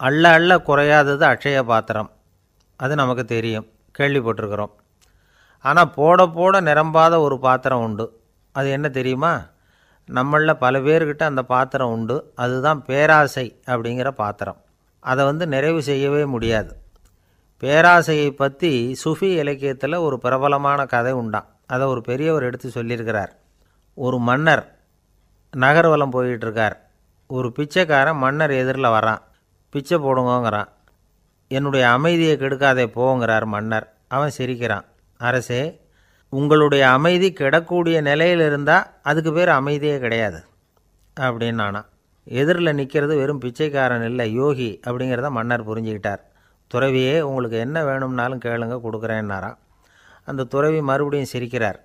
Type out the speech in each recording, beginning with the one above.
அள்ள அள்ள குறையாதது அட்சய பாத்திரம், அது நமக்கு தெரியும், கேள்விப்பட்டிருக்கிறோம். ஆனால் போட போட நிரம்பாத ஒரு பாத்திரம் உண்டு. அது என்ன தெரியுமா? நம்மளில் பல பேர்கிட்ட அந்த பாத்திரம் உண்டு. அதுதான் பேராசை அப்படிங்கிற பாத்திரம். அதை நிறைவு செய்யவே முடியாது. பேராசையை பற்றி சுஃபி இலக்கியத்தில் ஒரு பிரபலமான கதை உண்டாம். அதை ஒரு பெரியவர் எடுத்து சொல்லியிருக்கிறார். ஒரு மன்னர் நகர்வலம் போயிட்டுருக்கார். ஒரு பிச்சைக்காரன் மன்னர் எதிரில் வரான். பிச்சை போடுங்கோங்கிறான். என்னுடைய அமைதியை கெடுக்காதே போங்கிறார் மன்னர். அவன் சிரிக்கிறான். அரசே, உங்களுடைய அமைதி கெடக்கூடிய நிலையில் இருந்தால் அதுக்கு பேர் அமைதியே கிடையாது அப்படின்னானா. எதிரில் நிற்கிறது வெறும் பிச்சைக்காரன் இல்லை, யோகி அப்படிங்கிறத மன்னர் புரிஞ்சுக்கிட்டார். துறவியே, உங்களுக்கு என்ன வேணும்னாலும் கேளுங்க, கொடுக்குறேன்னாராம். அந்த துறவி மறுபடியும் சிரிக்கிறார்.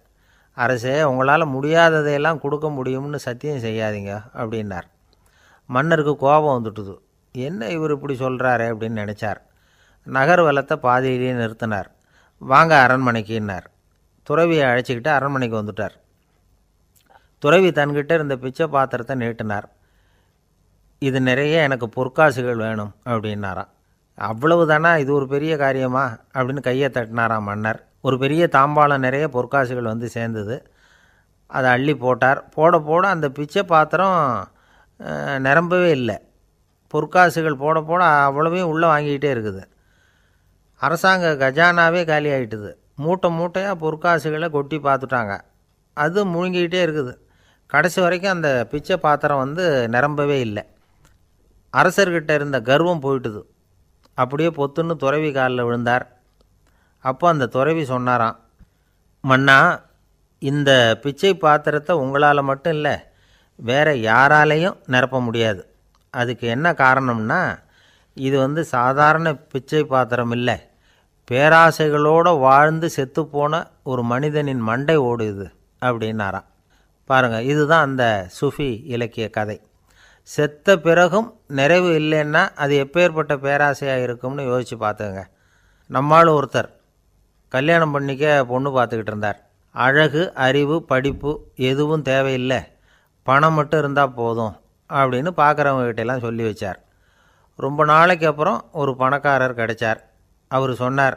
அரசே, உங்களால் முடியாததையெல்லாம் கொடுக்க முடியும்னு சத்தியம் செய்யாதீங்க அப்படின்னார். மன்னருக்கு கோபம் வந்துட்டுது. என்ன இவர் இப்படி சொல்கிறாரே அப்படின்னு நினச்சார். நகர்வலத்தை பாதியிலேயே நிறுத்தினார். வாங்க அரண்மனைக்குன்னார். துறவியை அழைச்சிக்கிட்டு அரண்மனைக்கு வந்துட்டார். துறவி தன்கிட்ட இருந்த பிச்சை பாத்திரத்தை நீட்டினார். இது நிறைய எனக்கு பொற்காசுகள் வேணும் அப்படின்னாராம். அவ்வளவு தானா, இது ஒரு பெரிய காரியமா அப்படின்னு கையை தட்டினாராம் மன்னர். ஒரு பெரிய தாம்பாளம் நிறைய பொற்காசுகள் வந்து சேர்ந்தது. அதை அள்ளி போட்டார். போட போட அந்த பிச்சை பாத்திரம் நிரம்பவே இல்லை. பொற்காசுகள் போட போட அவ்வளவையும் உள்ளே வாங்கிக்கிட்டே இருக்குது. அரசாங்க கஜானாவே காலி ஆகிட்டுது. மூட்டை மூட்டையாக பொற்காசுகளை கொட்டி பார்த்துட்டாங்க. அது முழுங்கிக்கிட்டே இருக்குது. கடைசி வரைக்கும் அந்த பிச்சை பாத்திரம் நிரம்பவே இல்லை. அரசர்கிட்ட இருந்த கர்வம் போயிட்டுது. அப்படியே பொத்துன்னு துறவி காலில் விழுந்தார். அப்போ அந்த துறவி சொன்னாராம், மன்னா, இந்த பிச்சை பாத்திரத்தை உங்களால் மட்டும் இல்லை, வேறு யாராலையும் நிரப்ப முடியாது. அதுக்கு என்ன காரணம்னா, இது சாதாரண பிச்சை பாத்திரம் இல்லை, பேராசைகளோடு வாழ்ந்து செத்துப்போன ஒரு மனிதனின் மண்டை ஓடுது அப்படின்னாராம். பாருங்கள், இதுதான் அந்த சுஃபி இலக்கிய கதை. செத்த பிறகும் நிறைவு இல்லைன்னா அது எப்பேற்பட்ட பேராசையாக இருக்கும்னு யோசித்து பார்த்துங்க. நம்மால் ஒருத்தர் கல்யாணம் பண்ணிக்க பொண்ணு பார்த்துக்கிட்டு இருந்தார். அழகு, அறிவு, படிப்பு எதுவும் தேவையில்லை, பணம் மட்டும் இருந்தால் போதும் அப்படின்னு பார்க்குறவங்ககிட்டெல்லாம் சொல்லி வச்சார். ரொம்ப நாளைக்கு அப்புறம் ஒரு பணக்காரர் கிடைச்சார். அவர் சொன்னார்,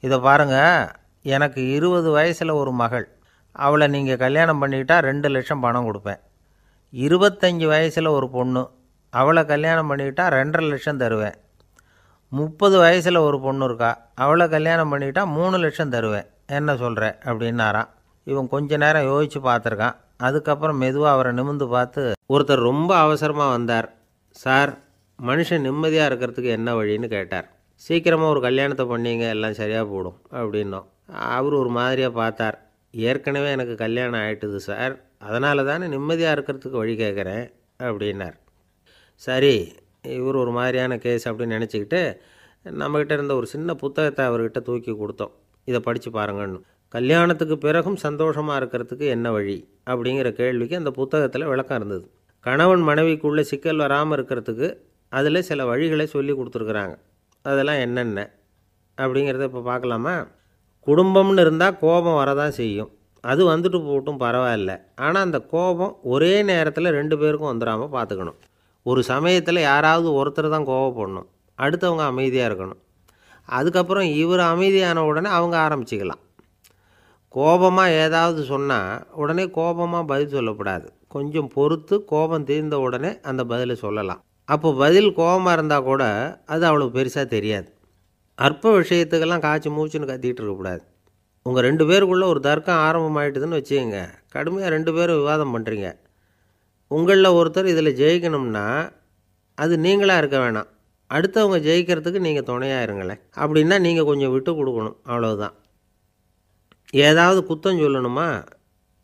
இதை பாருங்கள், எனக்கு 20 வயசில் ஒரு மகள், அவளை நீங்கள் கல்யாணம் பண்ணிக்கிட்டால் 2 லட்சம் பணம் கொடுப்பேன். 25 வயசில் ஒரு பொண்ணு, அவளை கல்யாணம் பண்ணிக்கிட்டால் 2.5 லட்சம் தருவேன். 30 வயசில் ஒரு பொண்ணு இருக்கா, அவளை கல்யாணம் பண்ணிக்கிட்டால் 3 லட்சம் தருவேன். என்ன சொல்கிற அப்படின்னாராம். இவன் கொஞ்ச நேரம் யோசித்து பார்த்துருக்கான். அதுக்கப்புறம் மெதுவாக அவரை நிமிர்ந்து பார்த்து, ஒருத்தர் ரொம்ப அவசரமாக வந்தார். சார், மனுஷன் நிம்மதியாக இருக்கிறதுக்கு என்ன வழின்னு கேட்டார். சீக்கிரமாக ஒரு கல்யாணத்தை பண்ணிங்க, எல்லாம் சரியாக போடும் அப்படின்னோம். அவர் ஒரு மாதிரியாக பார்த்தார். ஏற்கனவே எனக்கு கல்யாணம் ஆகிட்டுது சார், அதனால தானே நிம்மதியாக இருக்கிறதுக்கு வழி கேட்குறேன் அப்படின்னார். சரி, இவர் ஒரு மாதிரியான கேஸ் அப்படின்னு நினச்சிக்கிட்டு நம்மக்கிட்ட இருந்த ஒரு சின்ன புத்தகத்தை அவர்கிட்ட தூக்கி கொடுத்தோம். இதை படித்து பாருங்கன்னு. கல்யாணத்துக்கு பிறகும் சந்தோஷமாக இருக்கிறதுக்கு என்ன வழி அப்படிங்கிற கேள்விக்கு அந்த புத்தகத்தில் விளக்கம் இருந்தது. கணவன் மனைவிக்குள்ளே சிக்கல் வராமல் இருக்கிறதுக்கு அதில் சில வழிகளை சொல்லி கொடுத்துருக்குறாங்க. அதெல்லாம் என்னென்ன அப்படிங்கிறத இப்போ பார்க்கலாமா? குடும்பம்னு இருந்தால் கோபம் வரதான் செய்யும். அது வந்துட்டு போட்டும் பரவாயில்ல. ஆனால் அந்த கோபம் ஒரே நேரத்தில் 2 பேருக்கும் வந்துடாமல் பார்த்துக்கணும். ஒரு சமயத்தில் யாராவது ஒருத்தர் தான் கோபப்படணும், அடுத்தவங்க அமைதியாக இருக்கணும். அதுக்கப்புறம் இவர் அமைதியான உடனே அவங்க ஆரம்பிச்சிக்கலாம். கோபமாக ஏதாவது சொன்னால் உடனே கோபமாக பதில் சொல்லக்கூடாது. கொஞ்சம் பொறுத்து கோபம் தீர்ந்த உடனே அந்த பதிலை சொல்லலாம். அப்போ பதில் கோபமாக இருந்தால் கூட அது அவ்வளோ பெருசாக தெரியாது. அற்ப விஷயத்துக்கெல்லாம் காய்ச்சி மூச்சுன்னு கத்திக்கிட்டு இருக்கக்கூடாது. உங்கள் 2 பேருக்குள்ளே ஒரு தர்க்கம் ஆரம்பமாயிட்டுதுன்னு வச்சுக்கோங்க. கடுமையாக 2 பேரும் விவாதம் பண்ணுறீங்க. உங்களில் ஒருத்தர் இதில் ஜெயிக்கணும்னா அது நீங்களாக இருக்க வேணாம், அடுத்தவங்க ஜெயிக்கிறதுக்கு நீங்கள் துணையாக இருங்களேன். அப்படின்னா நீங்கள் கொஞ்சம் விட்டு கொடுக்கணும், அவ்வளவுதான். ஏதாவது குத்தம் சொல்லணுமா,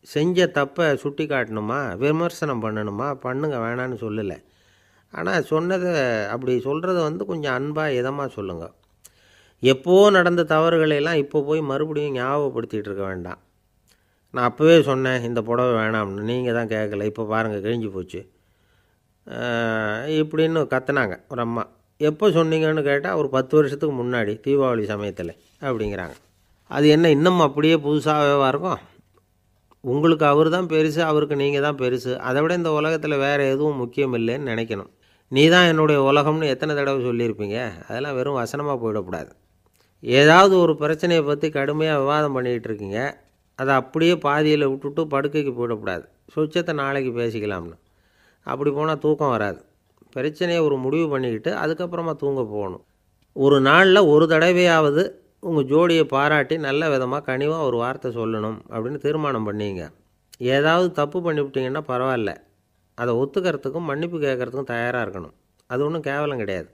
செஞ்ச தப்பை சுட்டி காட்டணுமா, விமர்சனம் பண்ணணுமா, பண்ணுங்க, வேணான்னு சொல்லலை. ஆனால் சொன்னதை அப்படி சொல்கிறத கொஞ்சம் அன்பாக இதமாக சொல்லுங்கள். எப்போது நடந்த தவறுகளையெல்லாம் இப்போ போய் மறுபடியும் ஞாபகப்படுத்திகிட்டு இருக்க வேண்டாம். நான் அப்போவே சொன்னேன் இந்த புடவை வேணாம்னு, நீங்கள் தான் கேட்கல, இப்போ பாருங்கள் கிழிஞ்சு போச்சு இப்படின்னு கத்துனாங்க ஒரு அம்மா. எப்போ சொன்னீங்கன்னு கேட்டால் ஒரு 10 வருஷத்துக்கு முன்னாடி தீபாவளி சமயத்தில் அப்படிங்கிறாங்க. அது என்ன இன்னும் அப்படியே புதுசாகவே இருக்கும்? உங்களுக்கு அவர் தான் பெருசு, அவருக்கு நீங்கள் தான் பெருசு. அதை விட இந்த உலகத்தில் வேறு எதுவும் முக்கியம் இல்லைன்னு நினைக்கணும். நீ தான் என்னுடைய உலகம்னு எத்தனை தடவை சொல்லியிருப்பீங்க. அதெல்லாம் வெறும் வசனமாக போயிடக்கூடாது. ஏதாவது ஒரு பிரச்சனையை பற்றி கடுமையாக விவாதம் பண்ணிக்கிட்டு இருக்கீங்க, அதை அப்படியே பாதியில் விட்டுட்டு படுக்கைக்கு போயிடக்கூடாது. சொச்சத்தை நாளைக்கு பேசிக்கலாம்னு. அப்படி போனால் தூக்கம் வராது. பிரச்சனையை ஒரு முடிவு பண்ணிக்கிட்டு அதுக்கப்புறமா தூங்க போகணும். ஒரு நாளில் ஒரு தடவையாவது உங்கள் ஜோடியை பாராட்டி நல்ல விதமாக கனிவாக ஒரு வார்த்தை சொல்லணும் அப்படின்னு தீர்மானம் பண்ணிங்க. ஏதாவது தப்பு பண்ணிவிட்டிங்கன்னா பரவாயில்ல, அதை ஒத்துக்கிறதுக்கும் மன்னிப்பு கேட்குறதுக்கும் தயாராக இருக்கணும். அது ஒன்றும் கேவலம் கிடையாது.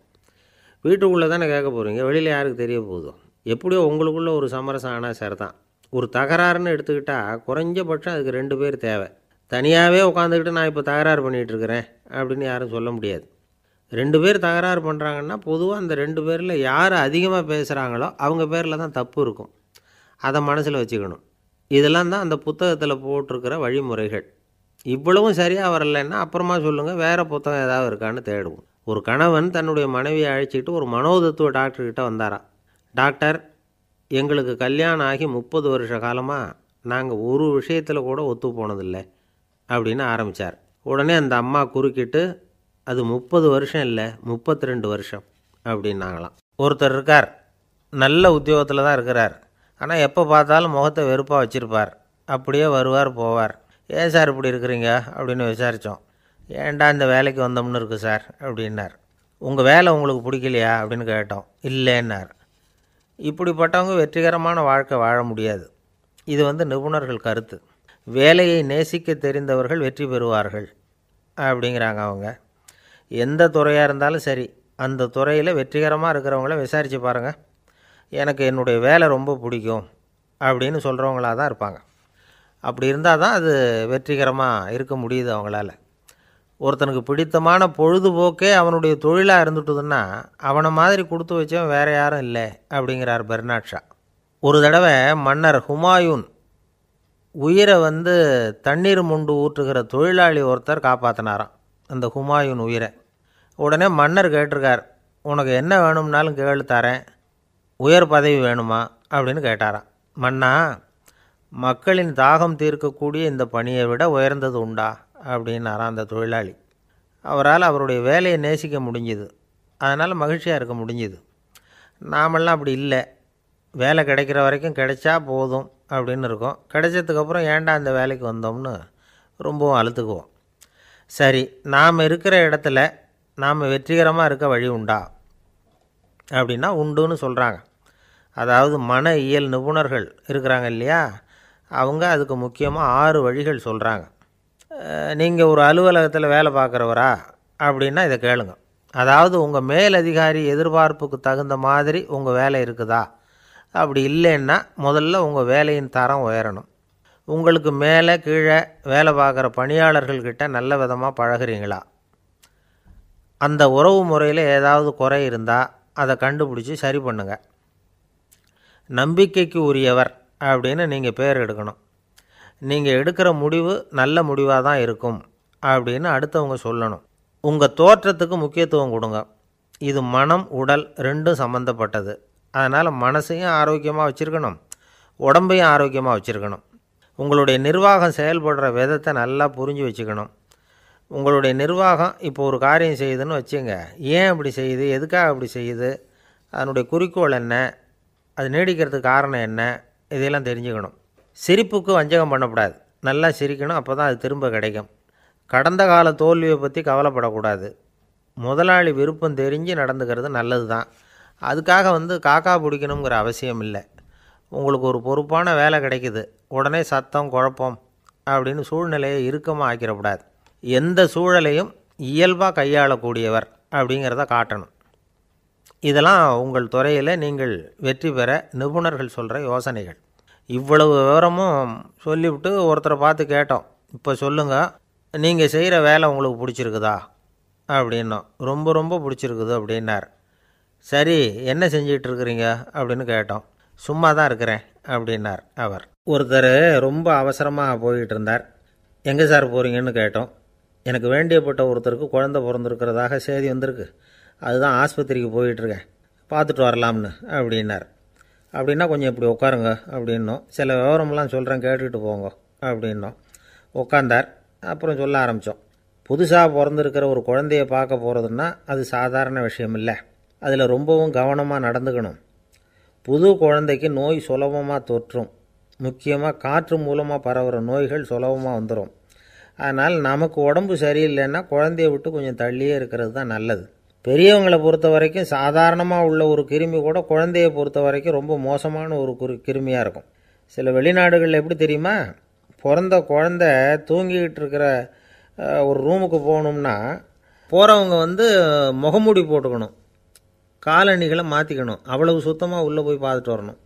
வீட்டுக்குள்ளே தானே கேட்க போகிறீங்க, வெளியில் யாருக்கு தெரிய போகுதோ. எப்படியோ உங்களுக்குள்ளே ஒரு சமரசம் ஆனால் சரி தான். ஒரு தகராறுன்னு எடுத்துக்கிட்டால் குறைஞ்சபட்சம் அதுக்கு 2 பேர் தேவை. தனியாகவே உட்காந்துக்கிட்டு நான் இப்போ தகராறு பண்ணிகிட்ருக்கிறேன் அப்படின்னு யாரும் சொல்ல முடியாது. 2 பேர் தகராறு பண்ணுறாங்கன்னா பொதுவாக அந்த 2 பேரில் யார் அதிகமாக பேசுகிறாங்களோ அவங்க பேரில் தான் தப்பு இருக்கும். அதை மனசில் வச்சுக்கணும். இதெல்லாம் தான் அந்த புத்தகத்தில் போட்டிருக்கிற வழிமுறைகள். இவ்வளவும் சரியாக வரலைன்னா அப்புறமா சொல்லுங்கள், வேறு புத்தகம் ஏதாவது இருக்கான்னு தேடுவோம். ஒரு கணவன் தன்னுடைய மனைவியை அழைச்சிட்டு ஒரு மனோதத்துவ டாக்டர்கிட்ட வந்தாராம். டாக்டர், எங்களுக்கு கல்யாணம் ஆகி 30 வருஷ காலமாக நாங்கள் ஒரு விஷயத்தில் கூட ஒத்து போனதில்லை அப்படின்னு ஆரம்பித்தார். உடனே அந்த அம்மா குறுக்கிட்டு, அது 30 வருஷம் இல்லை 32 வருஷம் அப்படின்னாங்களாம். ஒருத்தர் இருக்கார், நல்ல உத்தியோகத்தில் தான் இருக்கிறார். ஆனால் எப்போ பார்த்தாலும் முகத்தை வெறுப்பாக வச்சுருப்பார். அப்படியே வருவார் போவார். ஏன் சார் இப்படி இருக்கிறீங்க அப்படின்னு விசாரித்தோம். ஏன்டா இந்த வேலைக்கு வந்தோம்னு இருக்குது சார் அப்படின்னார். உங்கள் வேலை உங்களுக்கு பிடிக்கலையா அப்படின்னு கேட்டோம். இல்லைன்னார். இப்படிப்பட்டவங்க வெற்றிகரமான வாழ்க்கை வாழ முடியாது. இது நிபுணர்கள் கருத்து. வேலையை நேசிக்க தெரிந்தவர்கள் வெற்றி பெறுவார்கள் அப்படிங்கிறாங்க அவங்க. எந்த துறையாக இருந்தாலும் சரி, அந்த துறையில் வெற்றிகரமாக இருக்கிறவங்கள விசாரித்து பாருங்கள். எனக்கு என்னுடைய வேலை ரொம்ப பிடிக்கும் அப்படின்னு சொல்கிறவங்களாக தான் இருப்பாங்க. அப்படி இருந்தால் தான் அது வெற்றிகரமாக இருக்க முடியுது அவங்களால. ஒருத்தனுக்கு பிடித்தமான பொழுதுபோக்கே அவனுடைய தொழிலாக இருந்துட்டுதுன்னா அவனை மாதிரி கொடுத்து வச்சவன் வேறு யாரும் இல்லை அப்படிங்கிறார் பெர்னாட் ஷா. ஒரு தடவை மன்னர் ஹுமாயூன் உயிரை தண்ணீர் முண்டு ஊற்றுகிற தொழிலாளி ஒருத்தர் காப்பாற்றினாராம் அந்த ஹுமாயூன் உயிரை. உடனே மன்னர் கேட்டிருக்கார், உனக்கு என்ன வேணும்னாலும் கேளு தரேன், உயர் பதவி வேணுமா அப்படின்னு கேட்டாராம். மன்னா, மக்களின் தாகம் தீர்க்கக்கூடிய இந்த பணியை விட உயர்ந்தது உண்டா அப்படின்னாராம் அந்த தொழிலாளி. அவரால் அவருடைய வேலையை நேசிக்க முடிஞ்சுது, அதனால் மகிழ்ச்சியாக இருக்க முடிஞ்சுது. நாமெல்லாம் அப்படி இல்லை. வேலை கிடைக்கிற வரைக்கும் கிடைச்சா போதும் அப்படின்னு இருக்கோம். கிடைச்சதுக்கப்புறம் ஏன்டா அந்த வேலைக்கு வந்தோம்னு ரொம்பவும் அழுத்துக்குவோம். சரி, நாம் இருக்கிற இடத்துல நாம் வெற்றிகரமாக இருக்க வழி உண்டா அப்படின்னா உண்டுன்னு சொல்கிறாங்க. அதாவது மன இயல் நிபுணர்கள் இருக்கிறாங்க இல்லையா, அவங்க அதுக்கு முக்கியமாக 6 வழிகள் சொல்கிறாங்க. நீங்கள் ஒரு அலுவலகத்தில் வேலை பார்க்குறவரா அப்படின்னா இதை கேளுங்க. அதாவது உங்கள் மேலதிகாரி எதிர்பார்ப்புக்கு தகுந்த மாதிரி உங்கள் வேலை இருக்குதா? அப்படி இல்லைன்னா முதல்ல உங்கள் வேலையின் தரம் உயரணும். உங்களுக்கு மேலே கீழே வேலை பார்க்குற பணியாளர்கள்கிட்ட நல்ல விதமாக பழகிறீங்களா? அந்த உறவு முறையில் ஏதாவது குறை இருந்தால் அதை கண்டுபிடிச்சி சரி பண்ணுங்கள். நம்பிக்கைக்கு உரியவர் அப்படின்னு நீங்கள் பேர் எடுக்கணும். நீங்கள் எடுக்கிற முடிவு நல்ல முடிவாக தான் இருக்கும் அப்படின்னு அடுத்தவங்க சொல்லணும். உங்கள் தோற்றத்துக்கு முக்கியத்துவம் கொடுங்க. இது மனம் உடல் 2ம் சம்மந்தப்பட்டது. அதனால் மனசையும் ஆரோக்கியமாக வச்சுருக்கணும், உடம்பையும் ஆரோக்கியமாக வச்சுருக்கணும். உங்களுடைய நிர்வாகம் செயல்படுற விதத்தை நல்லா புரிஞ்சு வச்சுக்கணும். உங்களுடைய நிர்வாகம் இப்போ ஒரு காரியம் செய்யுதுன்னு வச்சுங்க, ஏன் அப்படி செய்யுது, எதுக்காக அப்படி செய்யுது, அதனுடைய குறிக்கோள் என்ன, அது நீடிக்கிறதுக்கு காரணம் என்ன, இதையெல்லாம் தெரிஞ்சுக்கணும். சிரிப்புக்கு வஞ்சகம் பண்ணக்கூடாது. நல்லா சிரிக்கணும், அப்போ தான் அது திரும்ப கிடைக்கும். கடந்த கால தோல்வியை பற்றி கவலைப்படக்கூடாது. முதலாளி விருப்பம் தெரிஞ்சு நடந்துக்கிறது நல்லது தான். அதுக்காக காக்கா பிடிக்கணுங்கிற அவசியம் இல்லை. உங்களுக்கு ஒரு பொறுப்பான வேலை கிடைக்குது, உடனே சத்தம் குழப்பம் அப்படின்னு சூழ்நிலையை இறுக்கமாக ஆக்கிடக்கூடாது. எந்த சூழலையும் இயல்பாக கையாளக்கூடியவர் அப்படிங்கிறத காட்டணும். இதெல்லாம் உங்கள் துறையில் நீங்கள் வெற்றி பெற நிபுணர்கள் சொல்கிற யோசனைகள். இவ்வளவு விவரமும் சொல்லிவிட்டு ஒருத்தரை பார்த்து கேட்டோம், இப்போ சொல்லுங்கள், நீங்கள் செய்கிற வேலை உங்களுக்கு பிடிச்சிருக்குதா அப்படின்னோம். ரொம்ப ரொம்ப பிடிச்சிருக்குது அப்படின்னார். சரி, என்ன செஞ்சிகிட்ருக்குறீங்க அப்படின்னு கேட்டோம். சும்மா தான் இருக்கிறேன் அப்படின்னார் அவர். ஒருத்தர் ரொம்ப அவசரமாக போய்கிட்டு இருந்தார். எங்கே சார் போகிறீங்கன்னு கேட்டோம். எனக்கு வேண்டியப்பட்ட ஒருத்தருக்கு குழந்தை பிறந்திருக்கிறதாக செய்தி வந்திருக்கு, அதுதான் ஆஸ்பத்திரிக்கு போயிட்டுருக்கேன், பார்த்துட்டு வரலாம்னு அப்படின்னார். அப்படின்னா கொஞ்சம் இப்படி உட்காருங்க அப்படின்னோம். சில விவரமெல்லாம் சொல்கிறேன் கேட்டுக்கிட்டு போங்க அப்படின்னோம். உட்காந்தார். அப்புறம் சொல்ல ஆரம்பித்தோம். புதுசாக பிறந்திருக்கிற ஒரு குழந்தைய பார்க்க போகிறதுன்னா அது சாதாரண விஷயம் இல்லை. அதில் ரொம்பவும் கவனமாக நடந்துக்கணும். புது குழந்தைக்கு நோய் சுலபமாக தொற்றும். முக்கியமாக காற்று மூலமாக பரவுகிற நோய்கள் சுலபமாக வந்துடும். அதனால் நமக்கு உடம்பு சரியில்லைன்னா குழந்தைய விட்டு கொஞ்சம் தள்ளியே இருக்கிறது தான் நல்லது. பெரியவங்களை பொறுத்த வரைக்கும் சாதாரணமாக உள்ள ஒரு கிருமி கூட குழந்தைய பொறுத்த வரைக்கும் ரொம்ப மோசமான ஒரு கிருமியாக இருக்கும். சில வெளிநாடுகளில் எப்படி தெரியுமா, பிறந்த குழந்தை தூங்கிக்கிட்டு இருக்கிற ஒரு ரூமுக்கு போகணும்னா போகிறவங்க முகமூடி போட்டுக்கணும், காலணிகளை மாற்றிக்கணும், அவ்வளவு சுத்தமாக உள்ளே போய் பார்த்துட்டு வரணும்.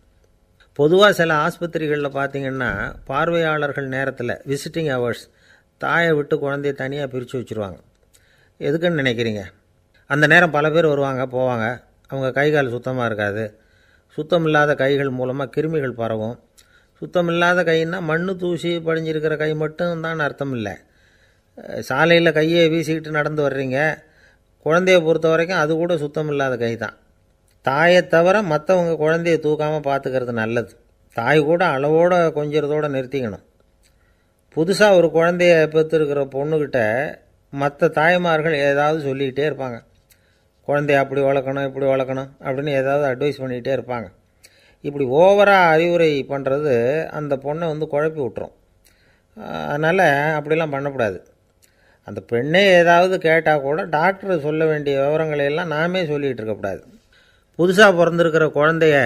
பொதுவாக சில ஆஸ்பத்திரிகளில் பார்த்திங்கன்னா பார்வையாளர்கள் நேரத்தில் விசிட்டிங் ஹவர்ஸ் தாயை விட்டு குழந்தைய தனியாக பிரித்து வச்சுருவாங்க. எதுக்குன்னு நினைக்கிறீங்க? அந்த நேரம் பல பேர் வருவாங்க போவாங்க. அவங்க கை கால் சுத்தமாக இருக்காது. சுத்தமில்லாத கைகள் மூலமாக கிருமிகள் பரவும். சுத்தமில்லாத கைன்னா மண்ணு தூசி படிஞ்சிருக்கிற கை மட்டும் தான் அர்த்தம் இல்லை. சாலையில் கையை வீசிக்கிட்டு நடந்து வர்றீங்க, குழந்தைய பொறுத்த வரைக்கும் அது கூட சுத்தமில்லாத கை தான். தாயை தவிர மற்றவங்க குழந்தைய தூக்காமல் பார்த்துக்கிறது நல்லது. தாய் கூட அளவோடு கொஞ்சிறதோடு நிறுத்திக்கணும். புதுசாக ஒரு குழந்தைய பெற்றுருக்கிற பொண்ணுக்கிட்ட மற்ற தாய்மார்கள் ஏதாவது சொல்லிக்கிட்டே இருப்பாங்க. குழந்தைய அப்படி வளர்க்கணும் இப்படி வளர்க்கணும் அப்படின்னு ஏதாவது அட்வைஸ் பண்ணிக்கிட்டே இருப்பாங்க. இப்படி ஓவராக அறிவுரை பண்ணுறது அந்த பொண்ணை குழப்பி விட்டுரும். அதனால் அப்படிலாம் பண்ணக்கூடாது. அந்த பெண்ணே ஏதாவது கேட்டால் கூட டாக்டர் சொல்ல வேண்டிய விவரங்களையெல்லாம் நாமே சொல்லிகிட்டு இருக்கக்கூடாது. புதுசாக பிறந்திருக்கிற குழந்தைய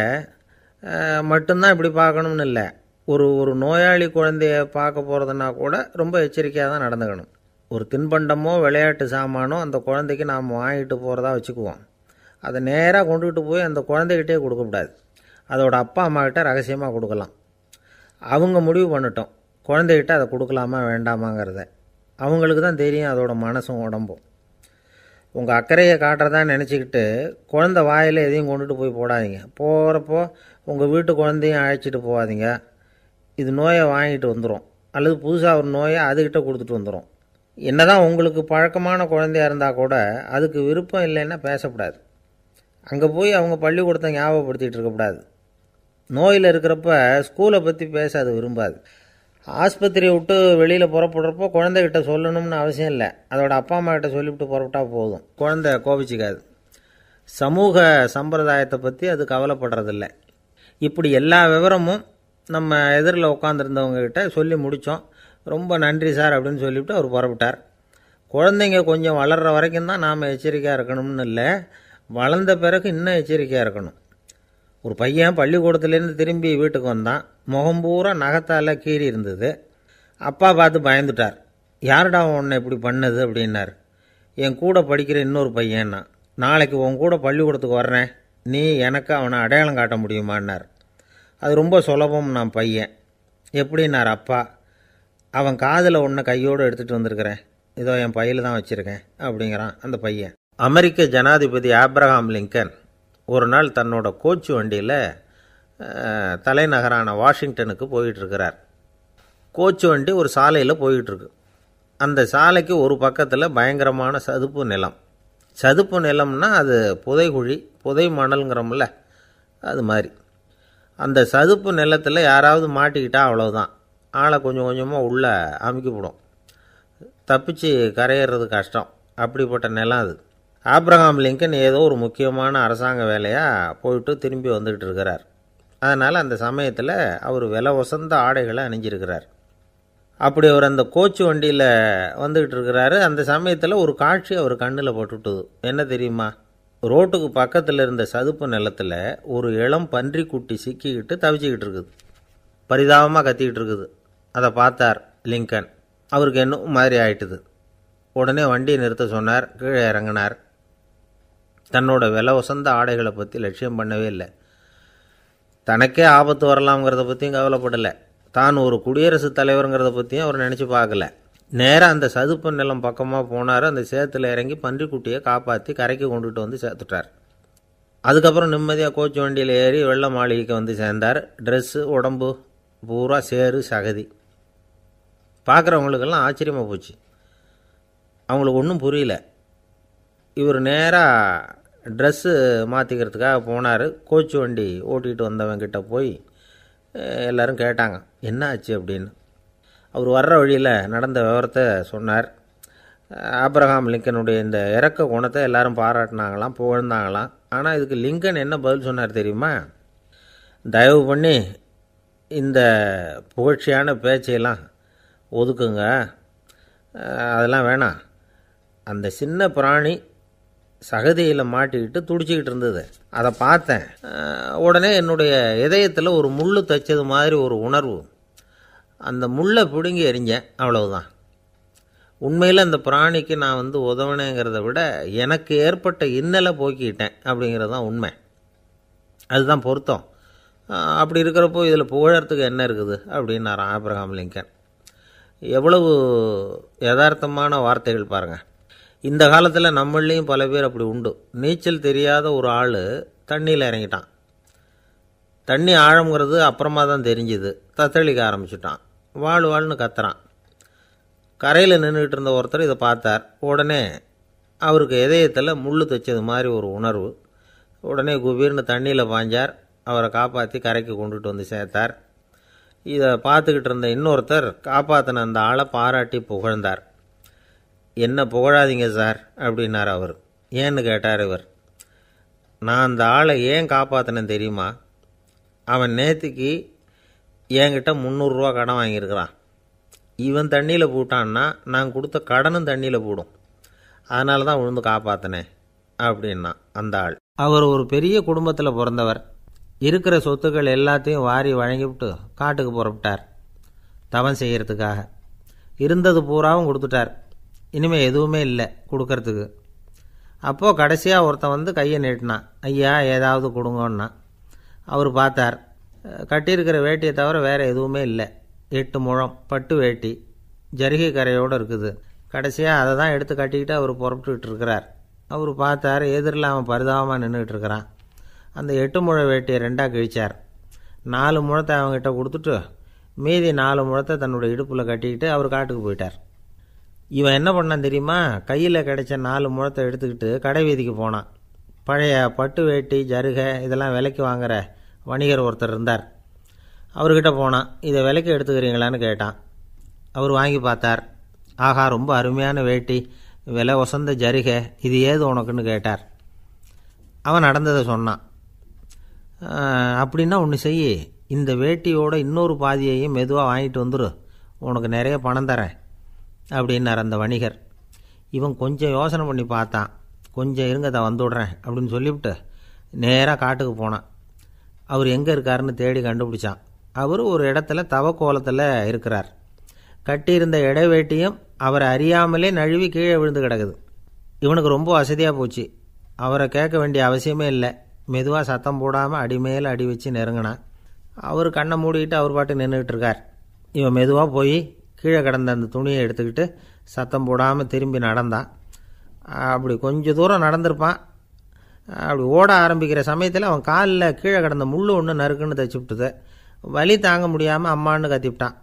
மட்டும்தான் இப்படி பார்க்கணும்னு இல்லை. ஒரு நோயாளி குழந்தைய பார்க்க போகிறதுனா கூட ரொம்ப எச்சரிக்கையாக தான் நடந்துக்கணும். ஒரு தின்பண்டமோ விளையாட்டு சாமானோ அந்த குழந்தைக்கு நாம் வாங்கிட்டு போகிறதா வச்சுக்குவோம். அதை நேராக கொண்டுகிட்டு போய் அந்த குழந்தைகிட்டே கொடுக்கக்கூடாது. அதோட அப்பா அம்மாக்கிட்ட ரகசியமாக கொடுக்கலாம். அவங்க முடிவு பண்ணட்டும் குழந்தைகிட்ட அதை கொடுக்கலாமா வேண்டாமாங்கிறத. அவங்களுக்கு தான் தெரியும் அதோட மனசும் உடம்பும். உங்கள் அக்கறையை காட்டுறதா நினச்சிக்கிட்டு குழந்தை வாயில் எதையும் கொண்டுட்டு போய் போடாதீங்க. போகிறப்போ உங்கள் வீட்டு குழந்தையும் அழைச்சிட்டு போகாதீங்க. இது நோயை வாங்கிட்டு வந்துடும், அல்லது புதுசாக ஒரு நோயை அதுக்கிட்ட கொடுத்துட்டு வந்துடும். என்னதான் உங்களுக்கு பழக்கமான குழந்தையாக இருந்தால் கூட அதுக்கு விருப்பம் இல்லைன்னா பேசக்கூடாது. அங்கே போய் அவங்க பள்ளிக்கூடத்தை ஞாபகப்படுத்திகிட்டு இருக்கக்கூடாது. நோயில் இருக்கிறப்ப ஸ்கூலை பற்றி பேச அது விரும்பாது. ஆஸ்பத்திரியை விட்டு வெளியில் புறப்படுறப்போ குழந்தைகிட்ட சொல்லணும்னு அவசியம் இல்லை. அதோட அப்பா அம்மா கிட்ட சொல்லிவிட்டு புறப்பட்டா போதும். குழந்தை கோபிச்சிக்காது. சமூக சம்பிரதாயத்தை பற்றி அது கவலைப்படுறதில்லை. இப்படி எல்லா விவரமும் நம்ம எதிரில் உட்காந்துருந்தவங்ககிட்ட சொல்லி முடித்தோம். ரொம்ப நன்றி சார் அப்படின்னு சொல்லிவிட்டு அவர் புறப்பட்டார். குழந்தைங்க கொஞ்சம் வளர்கிற வரைக்கும் தான் நாம் எச்சரிக்கையாக இருக்கணும்னு இல்லை, வளர்ந்த பிறகு இன்னும் எச்சரிக்கையாக இருக்கணும். ஒரு பையன் பள்ளிக்கூடத்துலேருந்து திரும்பி வீட்டுக்கு வந்தான். முகம் பூரா நகத்தால் கீறி இருந்தது. அப்பா பார்த்து பயந்துட்டார். யாருடா உன்னை இப்படி பண்ணது அப்படின்னார். என் கூட படிக்கிற இன்னொரு பையன்னா. நாளைக்கு உன் கூட பள்ளிக்கூடத்துக்கு வர்றேன், நீ எனக்கு அவனை அடையாளம் காட்ட முடியுமான்னார். அது ரொம்ப சுலபம் நான் பையன். எப்படின்னார் அப்பா. அவன் காதில் ஒன்றை கையோடு எடுத்துகிட்டு வந்திருக்கிறேன், இதோ என் பையில் தான் வச்சுருக்கேன் அப்படிங்கிறான் அந்த பையன். அமெரிக்க ஜனாதிபதி ஆப்ரஹாம் லிங்கன் ஒரு நாள் தன்னோட கோச்சு வண்டியில் தலைநகரான வாஷிங்டனுக்கு போயிட்டுருக்கிறார். கோச்சு வண்டி ஒரு சாலையில் போயிட்டுருக்கு. அந்த சாலைக்கு ஒரு பக்கத்தில் பயங்கரமான சதுப்பு நிலம். சதுப்பு நிலம்னா அது புதைகுழி, புதை மணலுங்கிறோம்ல, அது மாதிரி. அந்த சதுப்பு நிலத்தில் யாராவது மாட்டிக்கிட்டா அவ்வளோதான், ஆளை கொஞ்சம் கொஞ்சமாக உள்ளே அமுக்கிவிடும். தப்பிச்சு கரையிறது கஷ்டம். அப்படிப்பட்ட நிலம் அது. ஆப்ரஹாம் லிங்கன் ஏதோ ஒரு முக்கியமான அரசாங்க வேலையாக போயிட்டு திரும்பி வந்துக்கிட்டு இருக்கிறார். அதனால் அந்த சமயத்தில் அவர் விலை உசந்த ஆடைகளை அணிஞ்சிருக்கிறார். அப்படி அவர் அந்த கோச்சு வண்டியில் வந்துக்கிட்டு இருக்கிறாரு. அந்த சமயத்தில் ஒரு காட்சி அவர் கண்ணில் பட்டுவிட்டது. என்ன தெரியுமா? ரோட்டுக்கு பக்கத்தில் இருந்த சதுப்பு நிலத்தில் ஒரு இளம் பன்றிக்குட்டி சிக்கிக்கிட்டு தவிச்சிக்கிட்டு இருக்குது. பரிதாபமாக கத்திக்கிட்டு இருக்குது. அதை பார்த்தார் லிங்கன். அவருக்கு என்ன மாதிரி ஆயிட்டுது. உடனே வண்டியை நிறுத்த சொன்னார். கீழே இறங்கினார். தன்னோட விலை உசந்த ஆடைகளை பற்றி லட்சியம் பண்ணவே இல்லை. தனக்கே ஆபத்து வரலாம்ங்கிறத பற்றியும் கவலைப்படலை. தான் ஒரு குடியரசுத் தலைவருங்கிறத பற்றியும் அவர் நினச்சி பார்க்கல. நேராக அந்த சதுப்பு நிலம் பக்கமாக போனார். அந்த சேத்துல இறங்கி பன்றிக்குட்டியை காப்பாற்றி கரைக்கு கொண்டுகிட்டு வந்து சேர்த்துட்டார். அதுக்கப்புறம் நிம்மதியாக கோச்சு வண்டியில் ஏறி வெள்ள மாளிகைக்கு வந்து சேர்ந்தார். ட்ரெஸ்ஸு உடம்பு பூரா சேறு சகதி. பார்க்குறவங்களுக்கெல்லாம் ஆச்சரியமாக போச்சு. அவங்களுக்கு ஒன்றும் புரியல. இவர் நேராக ட்ரெஸ்ஸு மாற்றிக்கிறதுக்காக போனார். கோச்சு வண்டி ஓட்டிகிட்டு வந்தவங்கிட்ட போய் எல்லோரும் கேட்டாங்க என்ன ஆச்சு அப்படின்னு. அவர் வர்ற வழியில் நடந்த விவரத்தை சொன்னார். ஆப்ரஹாம் லிங்கனுடைய இந்த இறக்க குணத்தை எல்லாரும் பாராட்டினாங்களாம், புகழ்ந்தாங்களாம். ஆனால் இதுக்கு லிங்கன் என்ன பதில் சொன்னார் தெரியுமா? தயவு பண்ணி இந்த புகழ்ச்சியான பேச்சையெல்லாம் ஒதுக்குங்க, அதெல்லாம் வேணாம். அந்த சின்ன பிராணி சகதியில் மாட்டிக்கிட்டு துடிச்சிக்கிட்டு இருந்தது, அதை பார்த்தேன். உடனே என்னுடைய இதயத்தில் ஒரு முள் தைச்சது மாதிரி ஒரு உணர்வு. அந்த முள்ளை பிடுங்கி எறிஞ்சேன், அவ்வளவுதான். உண்மையில் அந்த பிராணிக்கு நான் உதவினேங்கிறத விட எனக்கு ஏற்பட்ட இன்னலை போக்கிட்டேன் அப்படிங்கிறது தான் உண்மை. அதுதான் பொருத்தம். அப்படி இருக்கிறப்போ இதில் புகழறதுக்கு என்ன இருக்குது அப்படின்னாராம் ஆப்ரஹாம் லிங்கன். எவ்வளவு யதார்த்தமான வார்த்தைகள் பாருங்கள். இந்த காலத்தில் நம்மளையும் பல பேர் அப்படி உண்டு. நீச்சல் தெரியாத ஒரு ஆள் தண்ணியில் இறங்கிட்டான். தண்ணி ஆழம்ங்கிறது அப்புறமா தான் தெரிஞ்சுது. தத்தளிக்க ஆரம்பிச்சிட்டான், வாழ் வாழ்னு கத்துறான். கரையில் நின்றுக்கிட்டு இருந்த ஒருத்தர் இதை பார்த்தார். உடனே அவருக்கு இதயத்தில் முள் தைச்சது மாதிரி ஒரு உணர்வு. உடனே குபீர்னு தண்ணியில் பாய்ஞ்சார். அவரை காப்பாற்றி கரைக்கு கொண்டுட்டு வந்து சேர்த்தார். இதை பார்த்துக்கிட்டு இருந்த இன்னொருத்தர் காப்பாற்றின அந்த ஆளை பாராட்டி புகழ்ந்தார். என்ன புகழாதீங்க சார் அப்படின்னார் அவர். ஏன்னு கேட்டார் இவர். நான் அந்த ஆளை ஏன் காப்பாற்றினேன் தெரியுமா? அவன் நேற்றுக்கு என்கிட்ட 300 ரூபா கடன் வாங்கியிருக்கிறான். இவன் தண்ணியில் போட்டான்னா நான் கொடுத்த கடனும் தண்ணியில் போடும். அதனால தான் விழுந்து காப்பாற்றினேன் அப்படின்னா அந்த ஆள். அவர் ஒரு பெரிய குடும்பத்தில் பிறந்தவர். இருக்கிற சொத்துக்கள் எல்லாத்தையும் வாரி வழங்கிவிட்டு காட்டுக்கு புறப்பட்டார் தவம் செய்கிறதுக்காக. இருந்தது பூராவும் கொடுத்துட்டார். இனிமேல் எதுவுமே இல்லை கொடுக்கறதுக்கு. அப்போது கடைசியாக ஒருத்தன் கையை நீட்டினான். ஐயா ஏதாவது கொடுங்கன்னா. அவர் பார்த்தார். கட்டியிருக்கிற வேட்டியை தவிர வேறு எதுவுமே இல்லை. 8 முழம் பட்டு வேட்டி ஜரிகை கரையோடு இருக்குது. கடைசியாக அதை தான் எடுத்து கட்டிக்கிட்டு அவர் புறப்பட்டுக்கிட்டு இருக்கிறார். அவர் பார்த்தார், எதிரில் அவன் பரிதாபமாக நின்றுக்கிட்டு இருக்கிறான். அந்த 8 முழ வேட்டியை 2ஆக கிழிச்சார். 4 முழத்தை அவங்ககிட்ட கொடுத்துட்டு மீதி 4 முழத்தை தன்னுடைய இடுப்பில் கட்டிக்கிட்டு அவர் காட்டுக்கு போயிட்டார். இவன் என்ன பண்ணான் தெரியுமா? கையில் கிடைச்ச 4 முழத்தை எடுத்துக்கிட்டு கடை வீதிக்கு போனான். பழைய பட்டு வேட்டி ஜருகை இதெல்லாம் விலைக்கு வாங்குகிற வணிகர் ஒருத்தர் இருந்தார். அவர்கிட்ட போனான். இதை விலைக்கு எடுத்துக்கிறீங்களான்னு கேட்டான். அவர் வாங்கி பார்த்தார். ஆஹா, ரொம்ப அருமையான வேட்டி, விலை ஒசந்த ஜருகை, இது ஏது உனக்குன்னு கேட்டார். அவன் நடந்ததை சொன்னான். அப்படின்னா ஒன்று செய், இந்த வேட்டியோட இன்னொரு பாதியையும் மெதுவாக வாங்கிட்டு வந்துரு, உனக்கு நிறைய பணம் தரேன் அப்படின்னார் அந்த வணிகர். இவன் கொஞ்சம் யோசனை பண்ணி பார்த்தான். கொஞ்சம் இருங்க, அதை வந்துவிடுறேன் அப்படின்னு சொல்லிவிட்டு நேராக காட்டுக்கு போனான். அவர் எங்கே இருக்காருன்னு தேடி கண்டுபிடிச்சான். அவர் ஒரு இடத்துல தவக்கோலத்தில் இருக்கிறார். கட்டியிருந்த இடைவேட்டியும் அவரை அறியாமலே நழுவி கீழே விழுந்து கிடக்குது. இவனுக்கு ரொம்ப வசதியாக போச்சு. அவரை கேட்க வேண்டிய அவசியமே இல்லை. மெதுவாக சத்தம் போடாமல் அடிமேல் அடி வச்சு நெருங்கினான். அவர் கண்ணை மூடிக்கிட்டு அவர் பாட்டு நின்றுக்கிட்டு இருக்கார். இவன் மெதுவாக போய் கீழே கிடந்த அந்த துணியை எடுத்துக்கிட்டு சத்தம் போடாமல் திரும்பி நடந்தான். அப்படி கொஞ்சம் தூரம் நடந்திருப்பான். அப்படி ஓட ஆரம்பிக்கிற சமயத்தில் அவன் காலில் கீழே கிடந்த முள் ஒன்று நறுக்குன்னு தைச்சி விட்டுது. வலி தாங்க முடியாமல் அம்மான்னு கத்திவிட்டான்.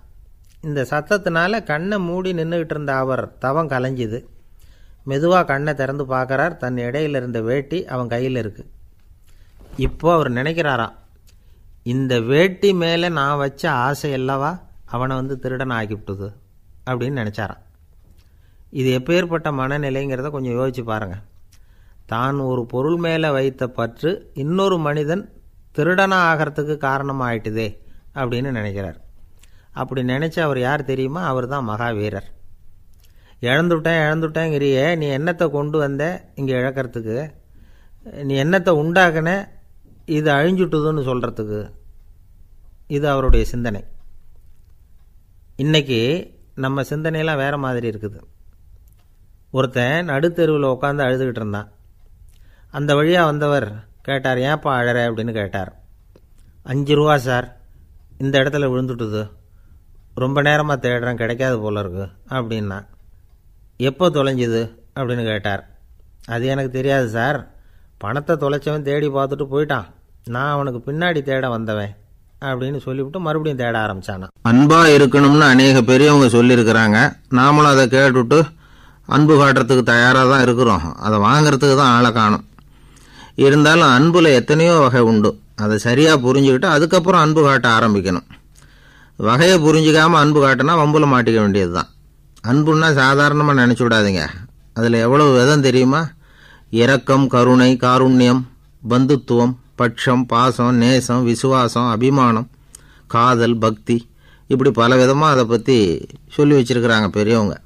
இந்த சத்தத்தினால கண்ணை மூடி நின்றுக்கிட்டு இருந்த அவர் தவம் கலைஞ்சிது. மெதுவாக கண்ணை திறந்து பார்க்குறார். தன் இடையில் இருந்த வேட்டி அவன் கையில் இருக்குது. இப்போது அவர் நினைக்கிறாராம், இந்த வேட்டி மேலே நான் வச்ச ஆசை அல்லவா அவனை திருடன் ஆக்கிவிட்டுது அப்படின்னு நினச்சாரான். இது எப்பேற்பட்ட மனநிலைங்கிறத கொஞ்சம் யோசிச்சு பாருங்கள். தான் ஒரு பொருள் மேலே வைத்த பற்று இன்னொரு மனிதன் திருடனாக ஆகிறதுக்கு காரணமாயிட்டுதே அப்படின்னு நினைக்கிறார். அப்படி நினச்ச அவர் யார் தெரியுமா? அவர் தான் மகாவீரர். இழந்துட்டேங்கிறியே, நீ என்னத்தை கொண்டு வந்த இங்கே இழக்கிறதுக்கு? நீ என்னத்தை உண்டாக்குன இது அழிஞ்சுட்டுதுன்னு சொல்கிறதுக்கு? இது அவருடைய சிந்தனை. இன்றைக்கி நம்ம சிந்தனையெல்லாம் வேறு மாதிரி இருக்குது. ஒருத்தன் நடுத்தெருவில் உட்காந்து அழுதுகிட்டு இருந்தான். அந்த வழியாக வந்தவர் கேட்டார், ஏன்ப்பா அழற அப்படின்னு கேட்டார். 5 ரூபா சார், இந்த இடத்துல விழுந்துட்டுது, ரொம்ப நேரமாக தேடுறேன், கிடைக்காது போல இருக்கு அப்படின்னா. எப்போ தொலைஞ்சுது அப்படின்னு கேட்டார். அது எனக்கு தெரியாது சார், பணத்தை தொலைச்சவன் தேடி பார்த்துட்டு போயிட்டான், நான் அவனுக்கு பின்னாடி தேட வந்தவன் அப்படின்னு சொல்லிவிட்டு மறுபடியும் தேட ஆரம்பிச்சானா. அன்பாக இருக்கணும்னு அநேக பெரியவங்க சொல்லியிருக்கிறாங்க. நாமளும் அதை கேட்டுவிட்டு அன்பு காட்டுறதுக்கு தயாராக தான் இருக்கிறோம். அதை வாங்கிறதுக்கு தான் ஆளை காணும். இருந்தாலும் அன்பில் எத்தனையோ வகை உண்டு. அதை சரியாக புரிஞ்சுக்கிட்டு அதுக்கப்புறம் அன்பு காட்ட ஆரம்பிக்கணும். வகையை புரிஞ்சிக்காமல் அன்பு காட்டினா வம்புல மாட்டிக்க வேண்டியது தான். அன்புன்னா சாதாரணமாக நினச்சி விடாதீங்க. அதில் எவ்வளவு விதம் தெரியுமா? இரக்கம், கருணை, காருண்யம், பந்துத்துவம், பட்சம், பாசம், நேசம், விசுவாசம், அபிமானம், காதல், பக்தி, இப்படி பல விதமாக அதை பற்றி சொல்லி வச்சிருக்கிறாங்க பெரியவங்க.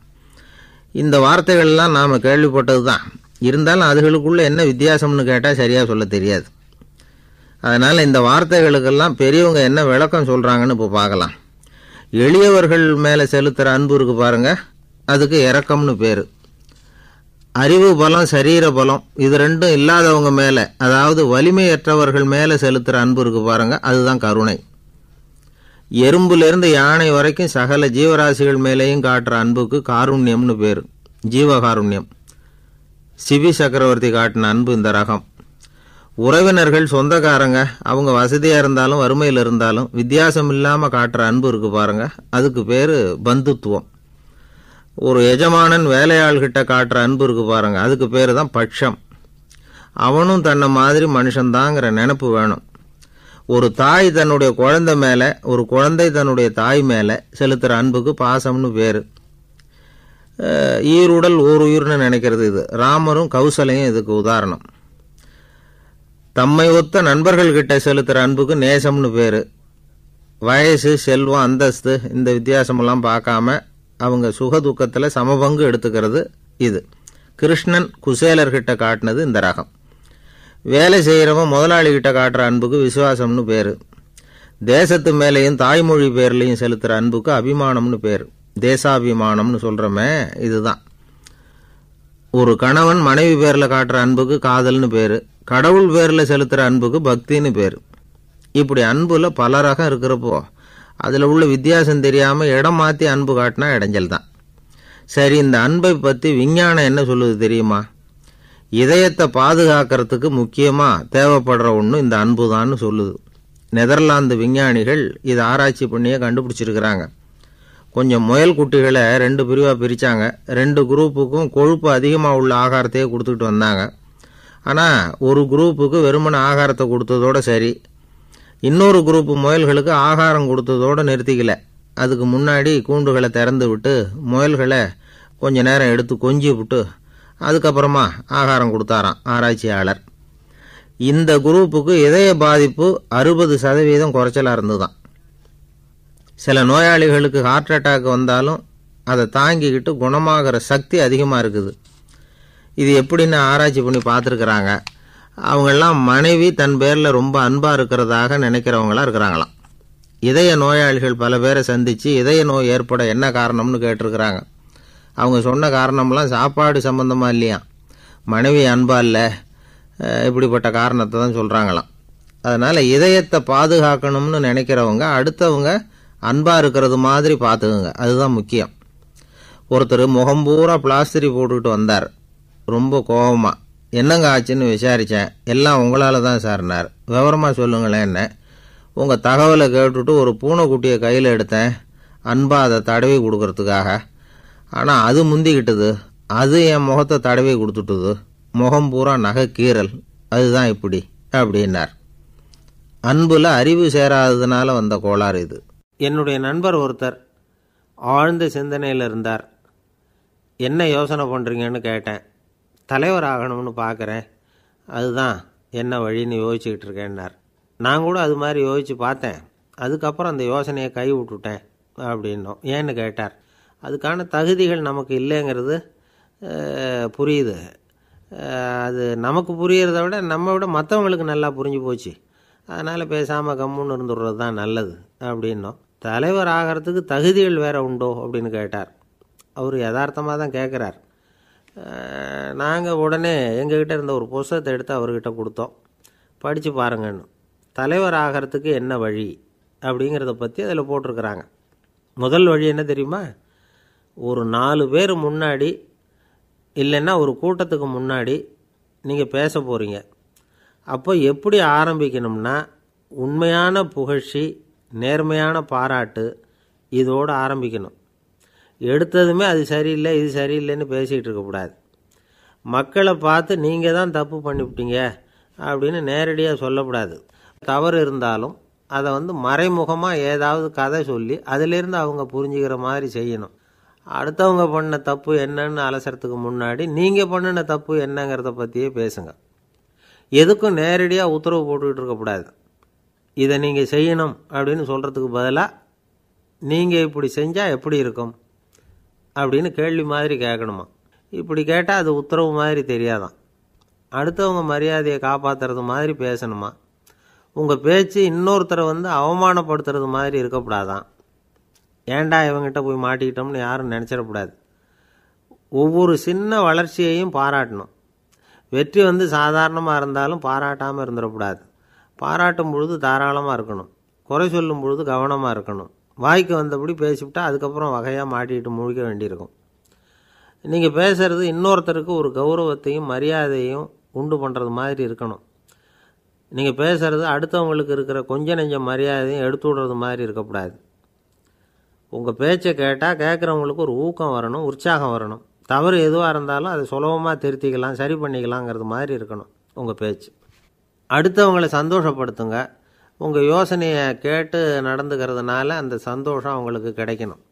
இந்த வார்த்தைகள்லாம் நாம் கேள்விப்பட்டது தான். இருந்தாலும் அதுகளுக்குள்ளே என்ன வித்தியாசம்னு கேட்டால் சரியாக சொல்ல தெரியாது. அதனால் இந்த வார்த்தைகளுக்கெல்லாம் பெரியவங்க என்ன விளக்கம் சொல்கிறாங்கன்னு இப்போ பார்க்கலாம். எளியவர்கள் மேலே செலுத்துகிற அன்பு இருக்கு பாருங்கள், அதுக்கு இரக்கம்னு பேர். அறிவு பலம், சரீர பலம், இது ரெண்டும் இல்லாதவங்க மேலே, அதாவது வலிமையற்றவர்கள் மேலே செலுத்துகிற அன்பு இருக்கு பாருங்க, அதுதான் கருணை. எறும்புலேருந்து யானை வரைக்கும் சகல ஜீவராசிகள் மேலேயும் காட்டுற அன்புக்கு காருண்யம்னு பேர், ஜீவகாருண்யம். சிவி சக்கரவர்த்தி காட்டின அன்பு இந்த ரகம். உறவினர்கள், சொந்தக்காரங்க, அவங்க வசதியாக இருந்தாலும் வறுமையில் இருந்தாலும் வித்தியாசம் இல்லாமல் காட்டுற அன்பு இருக்கு பாருங்க, அதுக்கு பேர் பந்துத்துவம். ஒரு எஜமானன் வேலையாள்கிட்ட காட்டுற அன்பு இருக்கு பாருங்க, அதுக்கு பேர் தான் பட்சம். அவனும் தன்னை மாதிரி மனுஷன்தாங்கிற நினப்பு வேணும். ஒரு தாய் தன்னுடைய குழந்தை மேலே, ஒரு குழந்தை தன்னுடைய தாய் மேலே செலுத்துகிற அன்புக்கு பாசம்னு பேர். ஈருடல் ஓர் உயிர்னு நினைக்கிறது இது. ராமரும் கௌசலையும் இதுக்கு உதாரணம். தம்மை ஒத்த நண்பர்கள்கிட்ட செலுத்துகிற அன்புக்கு நேசம்னு பேர். வயசு, செல்வம், அந்தஸ்து, இந்த வித்தியாசமெல்லாம் பார்க்காம அவங்க சுக துக்கத்தில் சமபங்கு எடுத்துக்கிறது இது. கிருஷ்ணன் குசேலர்கிட்ட காட்டினது இந்த ரகம். வேலை செய்கிறவன் முதலாளிகிட்ட காட்டுற அன்புக்கு விசுவாசம்னு பேர். தேசத்து மேலேயும் தாய்மொழி பேர்லையும் செலுத்துகிற அன்புக்கு அபிமானம்னு பேர். தேசாபிமானம்னு சொல்கிறோமே, இதுதான். ஒரு கணவன் மனைவி பேரில் காட்டுற அன்புக்கு காதல்னு பேர். கடவுள் பேரில் செலுத்துகிற அன்புக்கு பக்தின்னு பேர். இப்படி அன்புல பல ரகம் இருக்கிறப்போ அதில் உள்ள வித்தியாசம் தெரியாமல் இடம் மாற்றி அன்பு காட்டினா இடைஞ்சல் தான். சரி, இந்த அன்பை பற்றி விஞ்ஞானம் என்ன சொல்லுது தெரியுமா? இதயத்தை பாதுகாக்கிறதுக்கு முக்கியமாக தேவைப்படுற ஒன்று இந்த அன்பு தான்னு சொல்லுது. நெதர்லாந்து விஞ்ஞானிகள் இதை ஆராய்ச்சி பண்ணியே கண்டுபிடிச்சிருக்கிறாங்க. கொஞ்சம் முயல் குட்டிகளை 2 பிரிவாக பிரித்தாங்க. 2 குரூப்புக்கும் கொழுப்பு அதிகமாக உள்ள ஆகாரத்தையே கொடுத்துக்கிட்டு வந்தாங்க. ஆனால் ஒரு குரூப்புக்கு வெறுமன ஆகாரத்தை கொடுத்ததோடு சரி, இன்னொரு குரூப்பு முயல்களுக்கு ஆகாரம் கொடுத்ததோடு நிறுத்திக்கல. அதுக்கு முன்னாடி கூண்டுகளை திறந்து விட்டு முயல்களை கொஞ்ச நேரம் எடுத்து கொஞ்சி விட்டு அதுக்கப்புறமா ஆகாரம் கொடுத்தாராம் ஆராய்ச்சியாளர். இந்த குரூப்புக்கு இதய பாதிப்பு 60% குறைச்சலாக இருந்துதான். சில நோயாளிகளுக்கு ஹார்ட் அட்டாக் வந்தாலும் அதை தாங்கிக்கிட்டு குணமாகிற சக்தி அதிகமாக இருக்குது. இது எப்படின்னு ஆராய்ச்சி பண்ணி பார்த்துருக்குறாங்க. அவங்கெல்லாம் மனைவி தன் பேரில் ரொம்ப அன்பாக இருக்கிறதாக நினைக்கிறவங்களாம் இருக்கிறாங்களாம். இதய நோயாளிகள் பல பேரை சந்தித்து இதய நோய் ஏற்பட என்ன காரணம்னு கேட்டிருக்கிறாங்க. அவங்க சொன்ன காரணம்லாம் சாப்பாடு சம்பந்தமாக இல்லையா, மனைவி அன்பா இல்லை, இப்படிப்பட்ட காரணத்தை தான் சொல்கிறாங்களாம். அதனால் இதயத்தை பாதுகாக்கணும்னு நினைக்கிறவங்க அடுத்தவங்க அன்பாக இருக்கிறது மாதிரி பார்த்துக்குங்க, அதுதான் முக்கியம். ஒருத்தர் முகம் பூரா பிளாஸ்டரி போட்டுக்கிட்டு வந்தார். ரொம்ப கோபமாக, என்னங்க ஆச்சுன்னு விசாரித்தேன். எல்லாம் உங்களால் தான் சார்னார். விவரமாக சொல்லுங்களேன். என்ன, உங்கள் தகவலை கேட்டுட்டு ஒரு பூனைக்குட்டியை கையில் எடுத்தேன், அன்பாக அதை தடவி கொடுக்கறதுக்காக. ஆனால் அது முந்திக்கிட்டது, அது என் முகத்தை தடவி கொடுத்துட்டுது, முகம் பூரா நகை கீறல், அதுதான் இப்படி அப்படின்னார். அன்புல அறிவு சேராததுனால வந்த கோளாறு இது. என்னுடைய நண்பர் ஒருத்தர் ஆழ்ந்த சிந்தனையில் இருந்தார். என்ன யோசனை பண்ணுறீங்கன்னு கேட்டேன். தலைவர் ஆகணும்னு பார்க்குறேன், அதுதான் என்ன வழின்னு யோசிச்சுக்கிட்டு இருக்கேன்னார். நான் கூட அது மாதிரி யோசித்து பார்த்தேன். அதுக்கப்புறம் அந்த யோசனையை கை விட்டுட்டேன் அப்படின்னோம். ஏன்னு கேட்டார். அதுக்கான தகுதிகள் நமக்கு இல்லைங்கிறது புரியுது. அது நமக்கு புரியறத விட நம்ம விட மற்றவங்களுக்கு நல்லா புரிஞ்சு போச்சு. அதனால் பேசாமல் கம்முன்னு இருந்துடுறது தான் நல்லது அப்படின்னோம். தலைவர் ஆகிறதுக்கு தகுதிகள் வேறு உண்டோ அப்படின்னு கேட்டார். அவர் யதார்த்தமாக தான் கேட்குறார். நாங்கள் உடனே எங்ககிட்ட இருந்த ஒரு புஸ்தகத்தை எடுத்து அவர்கிட்ட கொடுத்தோம். படித்து பாருங்கன்னு. தலைவர் ஆகிறதுக்கு என்ன வழி அப்படிங்கிறத பற்றி அதில் போட்டிருக்கிறாங்க. முதல் வழி என்ன தெரியுமா? ஒரு 4 பேர் முன்னாடி இல்லைன்னா ஒரு கூட்டத்துக்கு முன்னாடி நீங்கள் பேச போகிறீங்க. அப்போ எப்படி ஆரம்பிக்கணும்னா, உண்மையான புகழ்ச்சி, நேர்மையான பாராட்டு, இதோடு ஆரம்பிக்கணும். எடுத்ததுமே அது சரியில்லை இது சரியில்லைன்னு பேசிகிட்டு இருக்கக்கூடாது. மக்களை பார்த்து நீங்கள் தான் தப்பு பண்ணிவிட்டீங்க அப்படின்னு நேரடியாக சொல்லக்கூடாது. தவறு இருந்தாலும் அதை மறைமுகமாக ஏதாவது கதை சொல்லி அதிலிருந்து அவங்க புரிஞ்சுக்கிற மாதிரி செய்யணும். அடுத்தவங்க பண்ண தப்பு என்னன்னு அலசறதுக்கு முன்னாடி நீங்கள் பண்ணின தப்பு என்னங்கிறத பற்றியே பேசுங்க. எதுக்கும் நேரடியாக உத்தரவு போட்டுக்கிட்டு இருக்கக்கூடாது. இதை நீங்கள் செய்யணும் அப்படின்னு சொல்கிறதுக்கு பதிலாக நீங்கள் இப்படி செஞ்சால் எப்படி இருக்கும் அப்படின்னு கேள்வி மாதிரி கேட்கணுமா. இப்படி கேட்டால் அது உத்தரவு மாதிரி தெரியாதான். அடுத்தவங்க மரியாதையை காப்பாற்றுறது மாதிரி பேசணுமா. உங்கள் பேச்சு இன்னொருத்தரை அவமானப்படுத்துறது மாதிரி இருக்கக்கூடாதான். ஏண்டா இவங்கிட்ட போய் மாட்டிக்கிட்டோம்னு யாரும் நினச்சிடக்கூடாது. ஒவ்வொரு சின்ன வளர்ச்சியையும் பாராட்டணும். வெற்றி சாதாரணமாக இருந்தாலும் பாராட்டாமல் இருந்துடக்கூடாது. பாராட்டும் பொழுது தாராளமாக இருக்கணும். குறை சொல்லும் பொழுது கவனமாக இருக்கணும். வாய்க்கு வந்தபடி பேசிவிட்டா அதுக்கப்புறம் வகையாக மாட்டிக்கிட்டு முழிக்க வேண்டியிருக்கும். நீங்கள் பேசுகிறது இன்னொருத்தருக்கு ஒரு கௌரவத்தையும் மரியாதையும் உண்டு பண்ணுறது மாதிரி இருக்கணும். நீங்கள் பேசுகிறது அடுத்தவங்களுக்கு இருக்கிற கொஞ்ச நெஞ்ச மரியாதையும் எடுத்து விடுறது மாதிரி இருக்கக்கூடாது. உங்கள் பேச்சை கேட்டால் கேட்குறவங்களுக்கு ஒரு ஊக்கம் வரணும், உற்சாகம் வரணும். தவறு எதுவாக இருந்தாலும் அதை சுலபமாக திருத்திக்கலாம், சரி பண்ணிக்கலாங்கிறது மாதிரி இருக்கணும் உங்கள் பேச்சு. அடுத்தவங்களை சந்தோஷப்படுத்துங்க. உங்கள் யோசனையை கேட்டு நடந்துக்கிறதுனால அந்த சந்தோஷம் அவங்களுக்கு கிடைக்கணும்.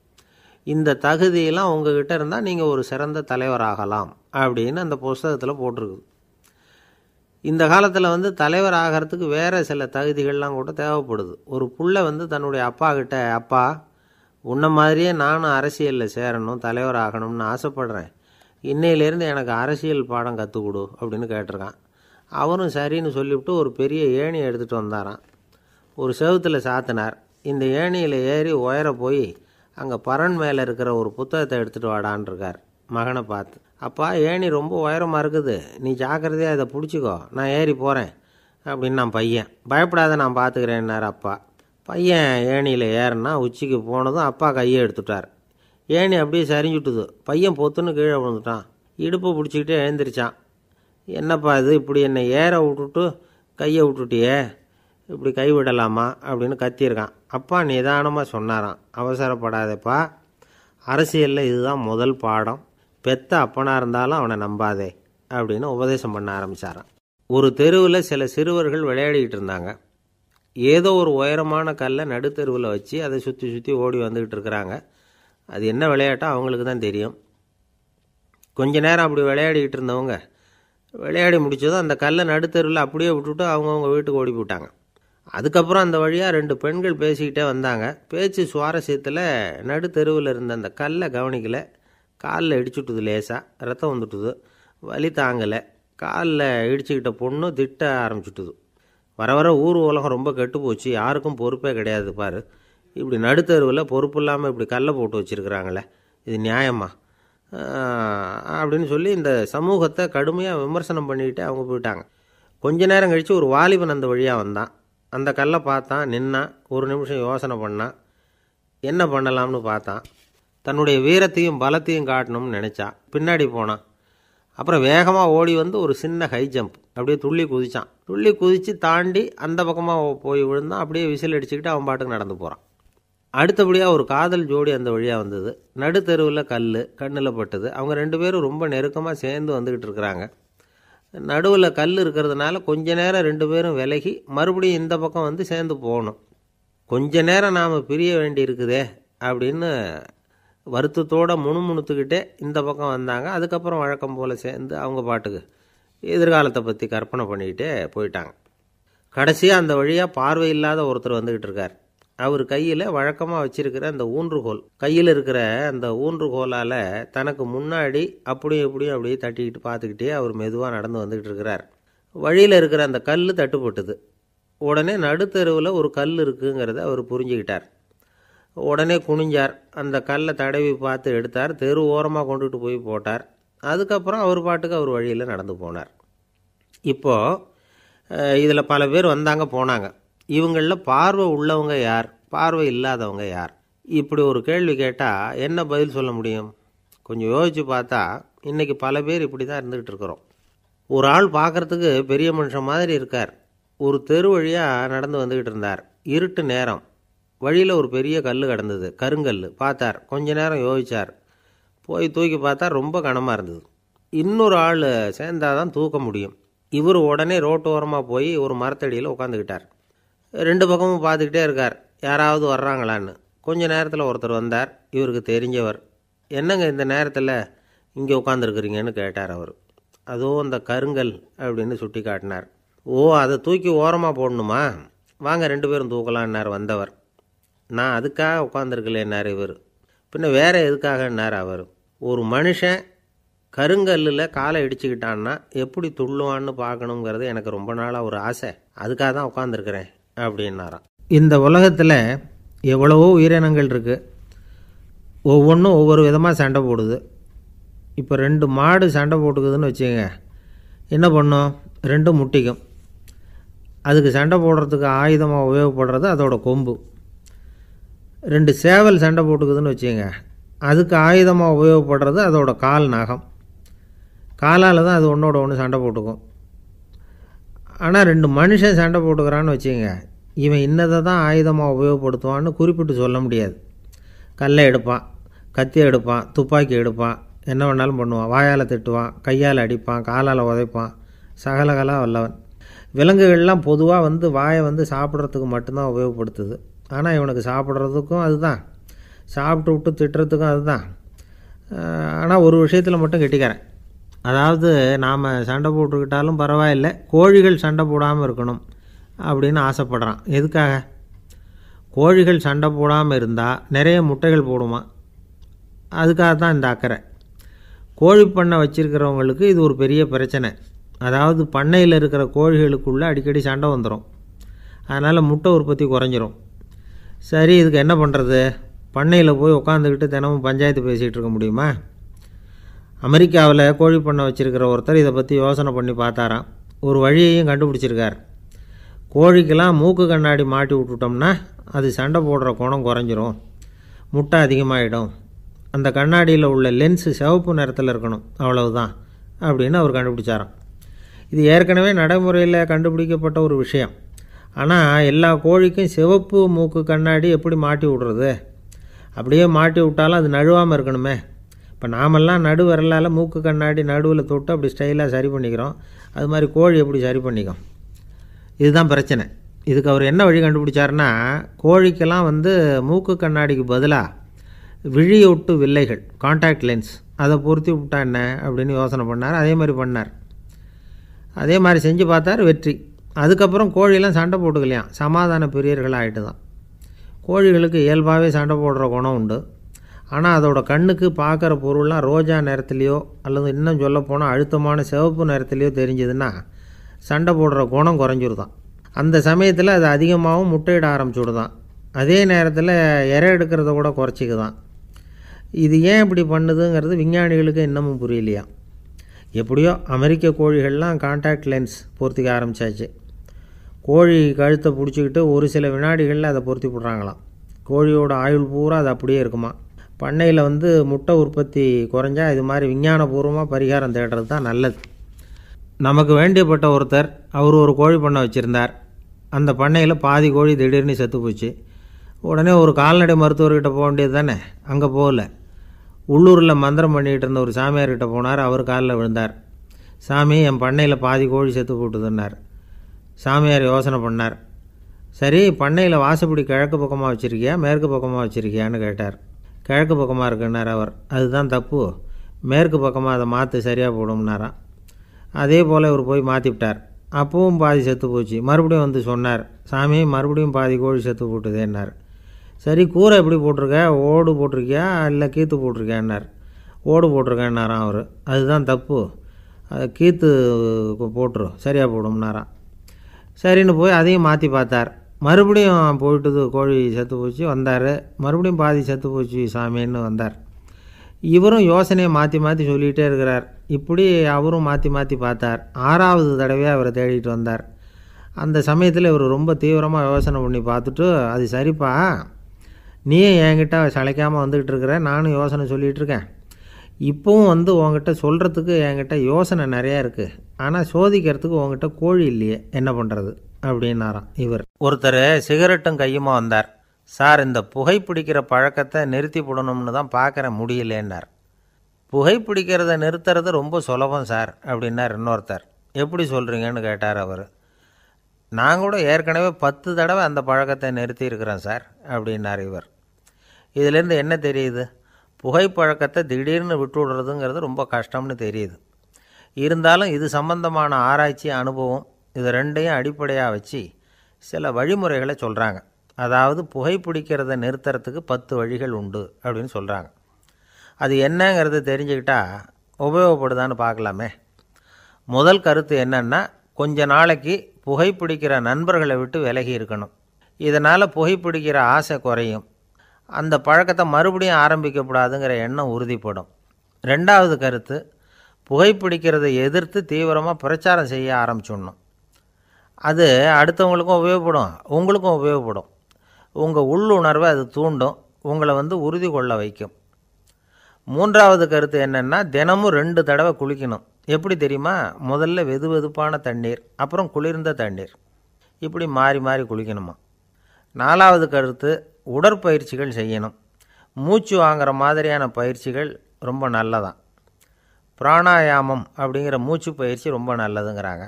இந்த தகுதியெல்லாம் உங்ககிட்ட இருந்தால் நீங்கள் ஒரு சிறந்த தலைவராகலாம் அப்படின்னு அந்த புஸ்தகத்தில் போட்டிருக்குது. இந்த காலத்தில் தலைவர் ஆகிறதுக்கு வேறு சில தகுதிகள்லாம் கூட தேவைப்படுது. ஒரு புள்ள தன்னுடைய அப்பா கிட்ட, அப்பா உன்ன மாதிரியே நானும் அரசியலில் சேரணும், தலைவர் ஆகணும்னு ஆசைப்படுறேன், இன்னையிலேருந்து எனக்கு அரசியல் பாடம் கற்றுக் கொடு அப்படின்னு கேட்டிருக்கான். அவரும் சரின்னு சொல்லிவிட்டு ஒரு பெரிய ஏணியை எடுத்துகிட்டு வந்தாராம். ஒரு செவுத்தில் சாத்தினார். இந்த ஏணியில் ஏறி உயர போய் அங்கே பரன் மேலே இருக்கிற ஒரு புத்தகத்தை எடுத்துகிட்டு வாடான் இருக்கார் மகனை பார்த்து. அப்பா ஏணி ரொம்ப உயரமாக இருக்குது, நீ ஜாக்கிரதையாக இதை பிடிச்சிக்கோ, நான் ஏறி போகிறேன் அப்படின்னு நான் பையன். பயப்படாத, நான் பார்த்துக்கிறேன்னார் அப்பா. பையன் ஏணியில் ஏறினா உச்சிக்கு போனதும் அப்பா கையை எடுத்துட்டார். ஏணி அப்படியே சரிஞ்சுட்டுது. பையன் பொத்துன்னு கீழே விழுந்துட்டான். இடுப்பை பிடிச்சிக்கிட்டே எழுந்திரிச்சான். என்னப்பா இது, இப்படி என்னை ஏற விட்டுட்டு கையை விட்டுட்டியே, இப்படி கைவிடலாமா அப்படின்னு கத்தியிருக்கான். அப்பா நிதானமாக சொன்னாராம், அவசரப்படாதேப்பா, அரசியலில் இதுதான் முதல் பாடம், பெத்த அப்பனாக இருந்தாலும் அவனை நம்பாதே அப்படின்னு உபதேசம் பண்ண ஆரம்பித்தாராம். ஒரு தெருவில் சில சிறுவர்கள் விளையாடிக்கிட்டு இருந்தாங்க. ஏதோ ஒரு உயரமான கல்லை நடுத்தெருவில் வச்சு அதை சுற்றி சுற்றி ஓடி வந்துக்கிட்டு இருக்கிறாங்க. அது என்ன விளையாட்டோ அவங்களுக்கு தான் தெரியும். கொஞ்ச நேரம் அப்படி விளையாடிக்கிட்டு இருந்தவங்க விளையாடி முடித்ததும் அந்த கல்லை நடுத்தெருவில் அப்படியே விட்டுட்டு அவங்கவுங்க வீட்டுக்கு ஓடி போட்டாங்க. அதுக்கப்புறம் அந்த வழியாக 2 பெண்கள் பேசிக்கிட்டே வந்தாங்க. பேச்சு சுவாரஸ்யத்தில் நடுத்தெருவில் இருந்த அந்த கல்லை கவனிக்கலை. காலில் இடிச்சுட்டுது, லேசாக ரத்தம் வந்துட்டுது, வலி தாங்கலை. காலில் இடிச்சுக்கிட்ட பொண்ணு திட்ட ஆரம்பிச்சுட்டுது. வர வர ஊர் உலகம் ரொம்ப கெட்டு போச்சு, யாருக்கும் பொறுப்பே கிடையாது பாரு, இப்படி நடுத்தெருவில் பொறுப்பு இல்லாமல் இப்படி கல்லை போட்டு வச்சுருக்குறாங்களே, இது நியாயமா அப்படின்னு சொல்லி இந்த சமூகத்தை கடுமையாக விமர்சனம் பண்ணிக்கிட்டு அவங்க போயிட்டாங்க. கொஞ்ச நேரம் கழித்து ஒரு வாலிபன் அந்த வழியாக வந்தான். அந்த கல்லை பார்த்தான், நின்னான், ஒரு நிமிஷம் யோசனை பண்ணான், என்ன பண்ணலாம்னு பார்த்தான். தன்னுடைய வீரத்தையும் பலத்தையும் காட்டணும்னு நினச்சான். பின்னாடி போனான். அப்புறம் வேகமாக ஓடி ஒரு சின்ன ஹை ஜம்ப் அப்படியே துள்ளி குதிச்சான். துள்ளி குதித்து தாண்டி அந்த பக்கமாக போய் விழுந்தான். அப்படியே விசில் அடிச்சுக்கிட்டு அவன் பாட்டுக்கு நடந்து போகிறான். அடுத்தபடியாக ஒரு காதல் ஜோடி அந்த வழியாக வந்தது. நடுத்தெருவில் கல் கண்ணில் பட்டது. அவங்க 2 பேரும் ரொம்ப நெருக்கமாக சேர்ந்து வந்துக்கிட்டு இருக்கிறாங்க. நடுவில் கல் இருக்கிறதுனால கொஞ்ச நேரம் 2 பேரும் விலகி மறுபடியும் இந்த பக்கம் சேர்ந்து போகணும். கொஞ்ச நேரம் நாம் பிரிய வேண்டி இருக்குதே அப்படின்னு வருத்தத்தோடு முணுமுணுத்துக்கிட்டே இந்த பக்கம் வந்தாங்க. அதுக்கப்புறம் வழக்கம் போல் சேர்ந்து அவங்க பாட்டுக்கு எதிர்காலத்தை பற்றி கற்பனை பண்ணிக்கிட்டே போயிட்டாங்க. கடைசியாக அந்த வழியாக பார்வை இல்லாத ஒருத்தர் வந்துக்கிட்டு இருக்கார். அவர் கையில் வழக்கமாக வச்சிருக்கிற அந்த ஊன்றுகோல், கையில் இருக்கிற அந்த ஊன்றுகோலால் தனக்கு முன்னாடி அப்படியும் இப்படியும் அப்படியே தட்டிக்கிட்டு பார்த்துக்கிட்டே அவர் மெதுவாக நடந்து வந்துக்கிட்டு இருக்கிறார். வழியில் இருக்கிற அந்த கல் தட்டுப்பட்டுது. உடனே நடுத்தெருவில் ஒரு கல் இருக்குங்கிறத அவர் புரிஞ்சுக்கிட்டார். உடனே குனிஞ்சார். அந்த கல்லை தடவி பார்த்து எடுத்தார். தெரு ஓரமாக கொண்டுகிட்டு போய் போட்டார். அதுக்கப்புறம் அவர் பாட்டுக்கு அவர் வழியில் நடந்து போனார். இப்போது இதில் பல பேர் வந்தாங்க போனாங்க. இவங்களில் பார்வை உள்ளவங்க யார், பார்வை இல்லாதவங்க யார்? இப்படி ஒரு கேள்வி கேட்டால் என்ன பதில் சொல்ல முடியும்? கொஞ்சம் யோசித்து பார்த்தா இன்றைக்கி பல பேர் இப்படி தான் இருந்துக்கிட்டு இருக்கிறோம். ஒரு ஆள் பார்க்குறதுக்கு பெரிய மனுஷன் மாதிரி இருக்கார். ஒரு தெரு வழியாக நடந்து வந்துக்கிட்டு இருந்தார். இருட்டு நேரம். வழியில் ஒரு பெரிய கல் கிடந்தது, கருங்கல். பார்த்தார். கொஞ்ச நேரம் யோசித்தார். போய் தூக்கி பார்த்தா ரொம்ப கனமாக இருந்தது. இன்னொரு ஆள் சேர்ந்தால் தான் தூக்க முடியும். இவர் உடனே ரோட்டு ஓரமாக போய் ஒரு மரத்தடியில் உட்காந்துக்கிட்டார். 2 பக்கமும் பார்த்துக்கிட்டே இருக்கார், யாராவது வர்றாங்களான்னு. கொஞ்ச நேரத்தில் ஒருத்தர் வந்தார். இவருக்கு தெரிஞ்சவர். என்னங்க இந்த நேரத்தில் இங்கே உட்காந்துருக்குறீங்கன்னு கேட்டார் அவர். அதோ அந்த கருங்கல் அப்படின்னு சுட்டி காட்டினார். ஓ, அதை தூக்கி ஓரமாக போடணுமா? வாங்க 2 பேரும் தூக்கலான்னார் வந்தவர். நான் அதுக்காக உட்காந்துருக்கலேன்னார் இவர். பின்ன வேற எதுக்காகன்னார் அவர். ஒரு மனுஷன் கருங்கல்லில் காலை இடிச்சுக்கிட்டான்னா எப்படி துள்ளுவான்னு பார்க்கணுங்கிறது எனக்கு ரொம்ப நாளாக ஒரு ஆசை. அதுக்காக தான் உட்காந்துருக்கிறேன் அப்படின்னாராம். இந்த உலகத்தில் எவ்வளவோ உயிரினங்கள் இருக்குது. ஒவ்வொன்றும் ஒவ்வொரு விதமாக சண்டை போடுது. இப்போ 2 மாடு சண்டை போட்டுக்குதுன்னு வச்சுங்க, என்ன பண்ணும்? 2 முட்டிக்கும். அதுக்கு சண்டை போடுறதுக்கு ஆயுதமாக உபயோகப்படுறது அதோட கொம்பு. 2 சேவல் சண்டை போட்டுக்குதுன்னு வச்சுங்க, அதுக்கு ஆயுதமாக உபயோகப்படுறது அதோட கால் நகம். காலால் தான் அது ஒன்றோட ஒன்று சண்டை போட்டுக்கும். ஆனால் 2 மனுஷன் சண்டை போட்டுக்கிறான்னு வச்சுங்க, இவன் இன்னதை தான் ஆயுதமாக உபயோகப்படுத்துவான்னு குறிப்பிட்டு சொல்ல முடியாது. கல்லை எடுப்பான், கத்தி எடுப்பான், துப்பாக்கி எடுப்பான், என்ன வேணாலும் பண்ணுவான். வாயால் திட்டுவான், கையால் அடிப்பான், காலால் உதைப்பான், சகலகலா வல்லவன். விலங்குகள்லாம் பொதுவாக வாயை சாப்பிட்றதுக்கு மட்டும்தான் உபயோகப்படுத்துது. ஆனால் இவனுக்கு சாப்பிட்றதுக்கும் அதுதான், சாப்பிட்டு விட்டு திட்டுறதுக்கும் அதுதான். ஆனால் ஒரு விஷயத்தில் மட்டும் கெட்டிக்கிறேன். அதாவது நாம் சண்டை போட்டுக்கிட்டாலும் பரவாயில்லை, கோழிகள் சண்டை போடாமல் இருக்கணும் அப்படின்னு ஆசைப்படுறான். எதுக்காக? கோழிகள் சண்டை போடாமல் இருந்தால் நிறைய முட்டைகள் போடுமா, அதுக்காக தான் இந்த அக்கறை. கோழி பண்ணை வச்சுருக்கிறவங்களுக்கு இது ஒரு பெரிய பிரச்சனை. அதாவது பண்ணையில் இருக்கிற கோழிகளுக்குள்ளே அடிக்கடி சண்டை வந்துடும். அதனால் முட்டை உற்பத்தி குறைஞ்சிரும். சரி, இதுக்கு என்ன பண்ணுறது? பண்ணையில் போய் உட்காந்துக்கிட்டு தினமும் பஞ்சாயத்து பேசிகிட்டு இருக்க முடியுமா? அமெரிக்காவில் கோழி பண்ணை வச்சுருக்கிற ஒருத்தர் இதை பற்றி யோசனை பண்ணி பார்த்தாராம். ஒரு வழியையும் கண்டுபிடிச்சிருக்கார். கோழிக்கெல்லாம் மூக்கு கண்ணாடி மாட்டி விட்டுட்டோம்னா அது சண்டை போடுற குணம் குறைஞ்சிரும், முட்டை அதிகமாகிடும். அந்த கண்ணாடியில் உள்ள லென்ஸு சிவப்பு நிறத்தில் இருக்கணும், அவ்வளவுதான் அப்படின்னு அவர் கண்டுபிடிச்சாராம். இது ஏற்கனவே நடைமுறையில் கண்டுபிடிக்கப்பட்ட ஒரு விஷயம். ஆனால் எல்லா கோழிக்கும் சிவப்பு மூக்கு கண்ணாடி எப்படி மாட்டி விடுறது? அப்படியே மாட்டி விட்டாலும் அது நழுவாமல் இருக்கணுமே. இப்போ நாமெல்லாம் நடு விரலால் மூக்கு கண்ணாடி நடுவில் தொட்டு அப்படி ஸ்டைலாக சரி பண்ணிக்கிறோம். அது மாதிரி கோழி எப்படி சரி பண்ணிக்கும்? இதுதான் பிரச்சனை. இதுக்கு அவர் என்ன வழி கண்டுபிடிச்சாருன்னா, கோழிக்கெல்லாம் மூக்கு கண்ணாடிக்கு பதிலாக விழியொட்டு வில்லைகள், காண்டாக்ட் லென்ஸ், அதை பொருத்தி விட்டா என்ன அப்படின்னு யோசனை பண்ணார். அதே மாதிரி பண்ணார். அதே மாதிரி செஞ்சு பார்த்தார், வெற்றி. அதுக்கப்புறம் கோழியெல்லாம் சண்டை போட்டுக்கலையாம், சமாதான பிரியர்கள் ஆகிட்டு தான். கோழிகளுக்கு இயல்பாகவே சண்டை போடுற குணம் உண்டு. ஆனால் அதோட கண்ணுக்கு பார்க்குற பொருள்லாம் ரோஜா நிறத்துலையோ அல்லது இன்னும் சொல்லப்போனால் அழுத்தமான சிவப்பு நிறத்துலையோ தெரிஞ்சதுன்னா சண்டை போடுற குணம் குறைஞ்சிருதான். அந்த சமயத்தில் அது அதிகமாகவும் முட்டையிட ஆரம்பிச்சுடுதான். அதே நேரத்தில் இறை எடுக்கிறத கூட குறைச்சிக்குதான். இது ஏன் இப்படி பண்ணுதுங்கிறது விஞ்ஞானிகளுக்கு இன்னமும் புரியலையா. எப்படியோ அமெரிக்க கோழிகள்லாம் காண்டாக்ட் லென்ஸ் பொருத்திக்க ஆரம்பித்தாச்சு. கோழி கழுத்தை பிடிச்சிக்கிட்டு ஒரு சில வினாடிகளில் அதை பொருத்தி விட்றாங்களாம். கோழியோட ஆயுள் பூரா அது அப்படியே இருக்குமா. பண்ணையில் முட்டை உற்பத்தி குறைஞ்சா இது மாதிரி விஞ்ஞானபூர்வமாக பரிகாரம் தேடுறது தான் நல்லது. நமக்கு வேண்டியப்பட்ட ஒருத்தர், அவர் ஒரு கோழி பண்ணை வச்சுருந்தார். அந்த பண்ணையில் பாதி கோழி திடீர்னு செத்து போச்சு. உடனே ஒரு கால்நடை மருத்துவர்கிட்ட போக வேண்டியது தானே. அங்கே போகல. உள்ளூரில் மந்திரம் பண்ணிகிட்டு இருந்த ஒரு சாமியார்கிட்ட போனார். அவர் காலில் விழுந்தார். சாமி, என் பண்ணையில் பாதி கோழி செத்து போட்டுதுன்னார். சாமியார் யோசனை பண்ணார். சரி, பண்ணையில் வாசப்படி கிழக்கு பக்கமாக வச்சுருக்கியா மேற்கு பக்கமாக வச்சுருக்கியான்னு கேட்டார். கிழக்கு பக்கமாக இருக்குன்னார் அவர். அதுதான் தப்பு, மேற்கு பக்கமாக அதை மாற்று, சரியாக போடும்னாராம். அதே போல் இவர் போய் மாற்றிவிட்டார். அப்பவும் பாதி செத்து போச்சு. மறுபடியும் சொன்னார், சாமி மறுபடியும் பாதி கோழி செத்து போட்டுதேன்னார். சரி, கூரை எப்படி போட்டிருக்க? ஓடு போட்டிருக்கியா இல்லை கீத்து போட்டிருக்கியான்னார். ஓடு போட்டிருக்கேன்னாராம் அவர். அதுதான் தப்பு, கீத்து போட்டுரு, சரியாக போடும்னாராம். சரின்னு போய் அதையும் மாற்றி பார்த்தார். மறுபடியும் போயிட்டுது, கோழி செத்து போச்சு. வந்தார். மறுபடியும் பாதி செத்து போச்சு சாமின்னு வந்தார். இவரும் யோசனையை மாற்றி மாற்றி சொல்லிகிட்டே இருக்கிறார். இப்படி அவரும் மாற்றி மாற்றி பார்த்தார். 6வது தடவையாக அவரை தேடிட்டு வந்தார். அந்த சமயத்தில் இவர் ரொம்ப தீவிரமாக யோசனை பண்ணி பார்த்துட்டு, அது சரிப்பா, நீயும் என்கிட்ட சளைக்காமல் வந்துக்கிட்டு இருக்கிற, நானும் யோசனை சொல்லிகிட்ருக்கேன். இப்போவும் உங்ககிட்ட சொல்கிறதுக்கு என்கிட்ட யோசனை நிறையா இருக்குது. ஆனால் சோதிக்கிறதுக்கு உங்ககிட்ட கோழி இல்லையே, என்ன பண்ணுறது அப்படின்னாராம் இவர். ஒருத்தர் சிகரெட்டும் கையுமா வந்தார். சார், இந்த புகைப்பிடிக்கிற பழக்கத்தை நிறுத்தி போடணும்னு தான் பார்க்குறேன், முடியலேன்னார். புகைப்பிடிக்கிறத நிறுத்துறது ரொம்ப சுலபம் சார் அப்படின்னார் இன்னொருத்தர். எப்படி சொல்கிறீங்கன்னு கேட்டார் அவர். நான் கூட ஏற்கனவே 10 தடவை அந்த பழக்கத்தை நிறுத்தி இருக்கிறேன் சார் அப்படின்னார் இவர். இதிலேருந்து என்ன தெரியுது? புகைப்பழக்கத்தை திடீர்னு விட்டு விடுறதுங்கிறது ரொம்ப கஷ்டம்னு தெரியுது. இருந்தாலும் இது சம்பந்தமான ஆராய்ச்சி, அனுபவம் இது ரெண்டையும் அடிப்படையாக வச்சு சில வழிமுறைகளை சொல்கிறாங்க. அதாவது புகைப்பிடிக்கிறத நிறுத்துறதுக்கு 10 வழிகள் உண்டு அப்படின்னு சொல்கிறாங்க. அது என்னங்கிறது தெரிஞ்சுக்கிட்டால் உபயோகப்படுதான்னு பார்க்கலாமே. முதல் கருத்து என்னன்னா, கொஞ்ச நாளைக்கு புகைப்பிடிக்கிற நண்பர்களை விட்டு விலகி இருக்கணும். இதனால் புகைப்பிடிக்கிற ஆசை குறையும். அந்த பழக்கத்தை மறுபடியும் ஆரம்பிக்கப்படாதுங்கிற எண்ணம் உறுதிப்படும். ரெண்டாவது கருத்து, புகைப்பிடிக்கிறதை எதிர்த்து தீவிரமாக பிரச்சாரம் செய்ய ஆரம்பிச்சிடணும். அது அடுத்தவங்களுக்கும் உபயோகப்படும், உங்களுக்கும் உபயோகப்படும். உங்கள் உள்ளுணர்வை அது தூண்டும், உங்களை உறுதி கொள்ள வைக்கும். மூன்றாவது கருத்து என்னென்னா, தினமும் 2 தடவை குளிக்கணும். எப்படி தெரியுமா? முதல்ல வெது வெதுப்பான தண்ணீர், அப்புறம் குளிர்ந்த தண்ணீர், இப்படி மாறி மாறி குளிக்கணுமா. நாலாவது கருத்து, உடற்பயிற்சிகள் செய்யணும். மூச்சு வாங்குற மாதிரியான பயிற்சிகள் ரொம்ப நல்லதான். பிராணாயாமம் அப்படிங்கிற மூச்சு பயிற்சி ரொம்ப நல்லதுங்கிறாங்க.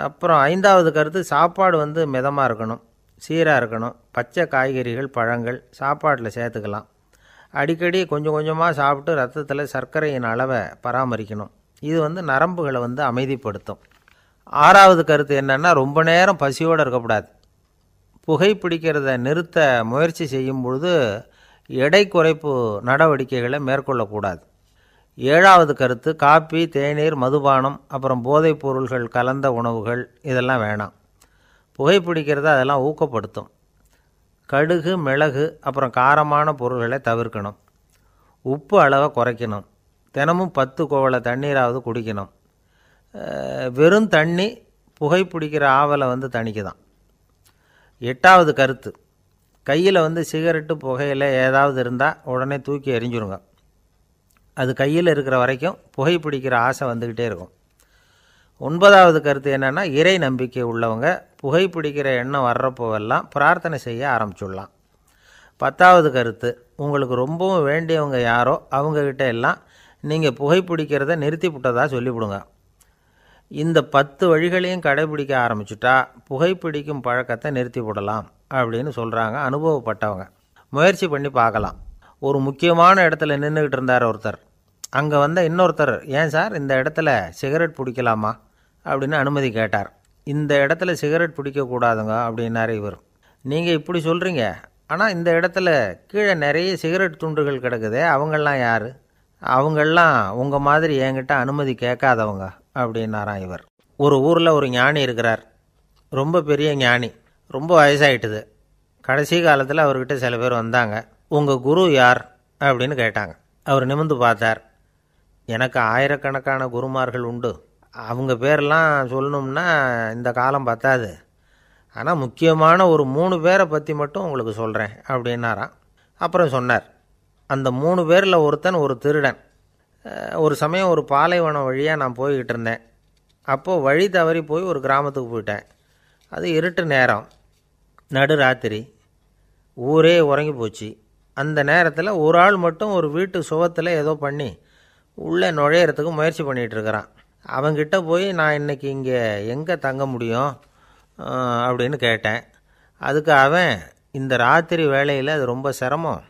அப்புறம் ஐந்தாவது கருத்து, சாப்பாடு மிதமாக இருக்கணும், சீராக இருக்கணும். பச்சை காய்கறிகள், பழங்கள் சாப்பாட்டில் சேர்த்துக்கலாம். அடிக்கடி கொஞ்சம் கொஞ்சமாக சாப்பிட்டு ரத்தத்தில் சர்க்கரையின் அளவை பராமரிக்கணும். இது நரம்புகளை அமைதிப்படுத்தும். ஆறாவது கருத்து என்னென்னா, ரொம்ப நேரம் பசியோடு இருக்கக்கூடாது. புகைப்பிடிக்கிறத நிறுத்த முயற்சி செய்யும் பொழுது எடை குறைப்பு நடவடிக்கைகளை மேற்கொள்ளக்கூடாது. ஏழாவது கருத்து, காப்பி, தேநீர், மதுபானம், அப்புறம் போதைப் பொருள்கள் கலந்த உணவுகள் இதெல்லாம் வேணாம். புகைப்பிடிக்கிறத அதெல்லாம் ஊக்கப்படுத்தும். கடுகு, மிளகு, அப்புறம் காரமான பொருள்களை தவிர்க்கணும். உப்பு அளவை குறைக்கணும். தினமும் 10 குவளை தண்ணீராவது குடிக்கணும். வெறும் தண்ணி புகைப்பிடிக்கிற ஆவலை தணிக்குதான். எட்டாவது கருத்து, கையில் சிகரெட்டு, புகையில ஏதாவது இருந்தால் உடனே தூக்கி எறிஞ்சிருங்க. அது கையில் இருக்கிற வரைக்கும் புகைப்பிடிக்கிற ஆசை வந்துக்கிட்டே இருக்கும். ஒன்பதாவது கருத்து என்னென்னா, இறை நம்பிக்கை உள்ளவங்க புகைப்பிடிக்கிற எண்ணம் வர்றப்போவெல்லாம் பிரார்த்தனை செய்ய ஆரம்பிச்சுடலாம். 10வது கருத்து, உங்களுக்கு ரொம்பவும் வேண்டியவங்க யாரோ அவங்கக்கிட்ட எல்லாம் நீங்கள் புகைப்பிடிக்கிறத நிறுத்தி விட்டதாக சொல்லிவிடுங்க. இந்த 10 வழிகளையும் கடைபிடிக்க ஆரம்பிச்சுட்டா புகைப்பிடிக்கும் பழக்கத்தை நிறுத்தி விடலாம் அப்படின்னு சொல்கிறாங்க அனுபவப்பட்டவங்க. முயற்சி பண்ணி பார்க்கலாம். ஒரு முக்கியமான இடத்துல நின்றுக்கிட்டு இருந்தார் ஒருத்தர். அங்கே இன்னொருத்தர், ஏன் சார் இந்த இடத்துல சிகரெட் பிடிக்கலாமா அப்படின்னு அனுமதி கேட்டார். இந்த இடத்துல சிகரெட் பிடிக்கக்கூடாதுங்க அப்படின்னாரு இவர். நீங்கள் இப்படி சொல்கிறீங்க, ஆனால் இந்த இடத்துல கீழே நிறைய சிகரெட் துண்டுகள் கிடக்குதே, அவங்கெல்லாம் யார்? அவங்கெல்லாம் உங்கள் மாதிரி என்கிட்ட அனுமதி கேட்காதவங்க அப்படின்னாராம் இவர். ஒரு ஊரில் ஒரு ஞானி இருக்கிறார். ரொம்ப பெரிய ஞானி, ரொம்ப வயசாகிட்டுது. கடைசி காலத்தில் அவர்கிட்ட சில பேர் வந்தாங்க. உங்கள் குரு யார் அப்படின்னு கேட்டாங்க. அவர் நிமிர்ந்து பார்த்தார். எனக்கு ஆயிரக்கணக்கான குருமார்கள் உண்டு, அவங்க பேரெல்லாம் சொல்லணும்னா இந்த காலம் பத்தாது. ஆனால் முக்கியமான ஒரு 3 பேரை பற்றி மட்டும் உங்களுக்கு சொல்கிறேன் அப்படின்னாராம். அப்புறம் சொன்னார், அந்த 3 பேரில் ஒருத்தன் ஒரு திருடன். ஒரு சமயம் ஒரு பாலைவனம் வழியாக நான் போய்கிட்டு இருந்தேன். அப்போது வழி தவறி போய் ஒரு கிராமத்துக்கு போயிட்டேன். அது இருட்டு நேரம், நடுராத்திரி, ஊரே உறங்கி போச்சு. அந்த நேரத்தில் ஒரு ஆள் மட்டும் ஒரு வீட்டு சுவத்தில் ஏதோ பண்ணி உள்ளே நுழையிறதுக்கு முயற்சி பண்ணிகிட்ருக்கிறான். அவங்கிட்ட போய் நான் இன்றைக்கி இங்கே எங்கே தங்க முடியும் அப்படின்னு கேட்டேன். அதுக்கு அவன், இந்த ராத்திரி வேளையில் அது ரொம்ப சிரமம்,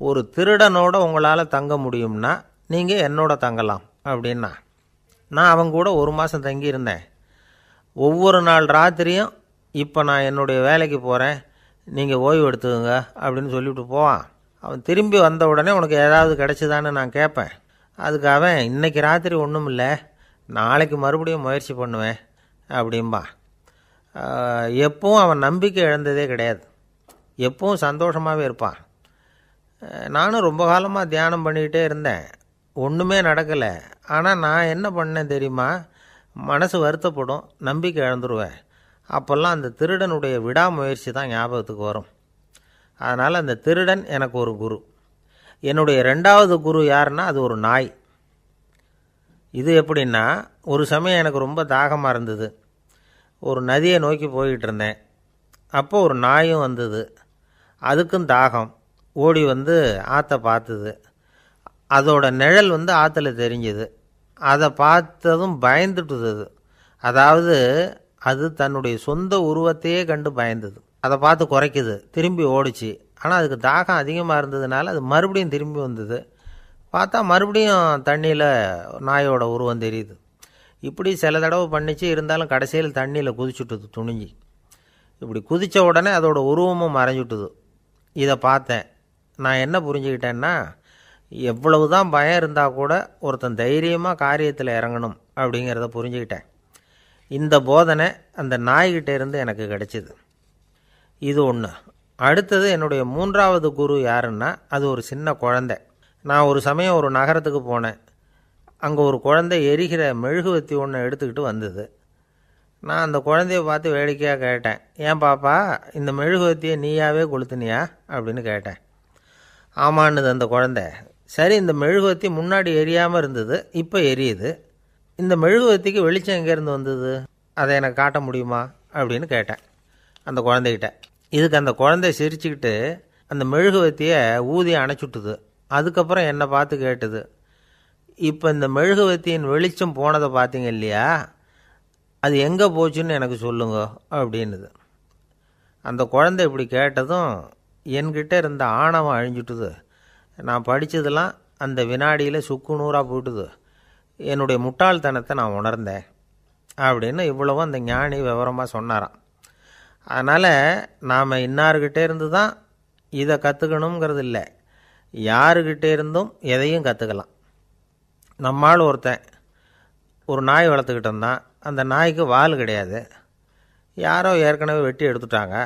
ஒரு திருடனோடு உங்களால் தங்க முடியும்னா நீங்கள் என்னோட தங்கலாம் அப்படின்னா. நான் அவங்க கூட 1 மாதம் தங்கியிருந்தேன். ஒவ்வொரு நாள் ராத்திரியும் இப்போ நான் என்னுடைய வேலைக்கு போகிறேன், நீங்கள் ஓய்வு எடுத்துக்கோங்க அப்படின்னு சொல்லிவிட்டு போவான். அவன் திரும்பி வந்த உடனே உனக்கு ஏதாவது கிடச்சிதான்னு நான் கேட்பேன். அதுக்கு அவன், இன்றைக்கி ராத்திரி ஒன்றும் இல்லை, நாளைக்கு மறுபடியும் முயற்சி பண்ணுவேன் அப்படின்பா. எப்பவும் அவன் நம்பிக்கை இழந்ததே கிடையாது, எப்பவும் சந்தோஷமாகவே இருப்பான். நானும் ரொம்ப காலமாக தியானம் பண்ணிக்கிட்டே இருந்தேன், ஒன்றுமே நடக்கலை. ஆனால் நான் என்ன பண்ணேன் தெரியுமா? மனசு வருத்தப்படும், நம்பிக்கை இழந்துருவேன். அப்போல்லாம் அந்த திருடனுடைய விடாமுயற்சி தான் ஞாபகத்துக்கு வரும். அதனால் அந்த திருடன் எனக்கு ஒரு குரு. என்னுடைய 2வது குரு யாருன்னா, அது ஒரு நாய். இது எப்படின்னா, ஒரு சமயம் எனக்கு ரொம்ப தாகமாக இருந்தது. ஒரு நதியை நோக்கி போய்கிட்டு இருந்தேன். அப்போ ஒரு நாயும் வந்தது. அதுக்கும் தாகம். ஓடி ஆற்றை பார்த்தது. அதோட நிழல் ஆற்றுல தெரிஞ்சுது. அதை பார்த்ததும் பயந்துட்டுது. அதாவது அது தன்னுடைய சொந்த உருவத்தையே கண்டு பயந்தது. அதை பார்த்து குறைக்குது, திரும்பி ஓடிச்சு. ஆனால் அதுக்கு தாகம் அதிகமாக இருந்ததுனால அது மறுபடியும் திரும்பி வந்தது. பார்த்தா மறுபடியும் தண்ணியில் நாயோட உருவம் தெரியுது. இப்படி சில தடவை பண்ணிச்சு. இருந்தாலும் கடைசியில் தண்ணியில் குதிச்சுட்டுது துணிஞ்சி. இப்படி குதித்த உடனே அதோட உருவமும் மறைஞ்சுட்டுது. இதை பார்த்தேன். நான் என்ன புரிஞ்சுக்கிட்டேன்னா, எவ்வளவு தான் பயம் இருந்தால் கூட ஒருத்தன் தைரியமாக காரியத்தில் இறங்கணும் அப்படிங்கிறத புரிஞ்சுக்கிட்டேன். இந்த போதனை அந்த நாய்கிட்ட இருந்து எனக்கு கிடைச்சிது. இது ஒன்று. அடுத்தது என்னுடைய 3வது குரு யாருன்னா, அது ஒரு சின்ன குழந்தை. நான் ஒரு சமயம் ஒரு நகரத்துக்கு போனேன். அங்கே ஒரு குழந்தை எரிகிற மெழுகுவத்தி ஒன்று எடுத்துக்கிட்டு வந்தது. நான் அந்த குழந்தைய பார்த்து வேடிக்கையாக கேட்டேன், ஏன் பாப்பா இந்த மெழுகுவத்தியை நீயாவே கொளுத்துனியா அப்படின்னு கேட்டேன். ஆமான்னுது அந்த குழந்தை. சரி, இந்த மெழுகுவத்தி முன்னாடி எரியாமல் இருந்தது, இப்போ எரியுது. இந்த மெழுகுவத்திக்கு வெளிச்சம் எங்கேருந்து வந்தது, அதை எனக்கு காட்ட முடியுமா அப்படின்னு கேட்டேன் அந்த குழந்தைகிட்ட. இதுக்கு அந்த குழந்தை சிரிச்சுக்கிட்டு அந்த மெழுகுவத்தியை ஊதி அணைச்சுட்டுது. அதுக்கப்புறம் என்னை பார்த்து கேட்டுது, இப்போ இந்த மெழுகுவத்தியின் வெளிச்சம் போனதை பார்த்தீங்க இல்லையா, அது எங்கே போச்சுன்னு எனக்கு சொல்லுங்க அப்படின்னுது. அந்த குழந்தை இப்படி கேட்டதும் என்கிட்ட இருந்த ஆணவம் அழிஞ்சுட்டுது. நான் படித்ததெல்லாம் அந்த வினாடியில் சுக்கு நூறாக போயிட்டுது. என்னுடைய முட்டாள்தனத்தை நான் உணர்ந்தேன் அப்படின்னு இவ்வளவும் அந்த ஞானி விவரமாக சொன்னாராம். அதனால் நாம் இன்னார்கிட்டே இருந்து தான் இதை கற்றுக்கணுங்கிறது இல்லை, யாருக்கிட்டே இருந்தும் எதையும் கற்றுக்கலாம். நம்மால் ஒருத்தன் ஒரு நாய் வளர்த்துக்கிட்டு இருந்தான். அந்த நாய்க்கு வால் கிடையாது. யாரோ ஏற்கனவே வெட்டி எடுத்துட்டாங்க.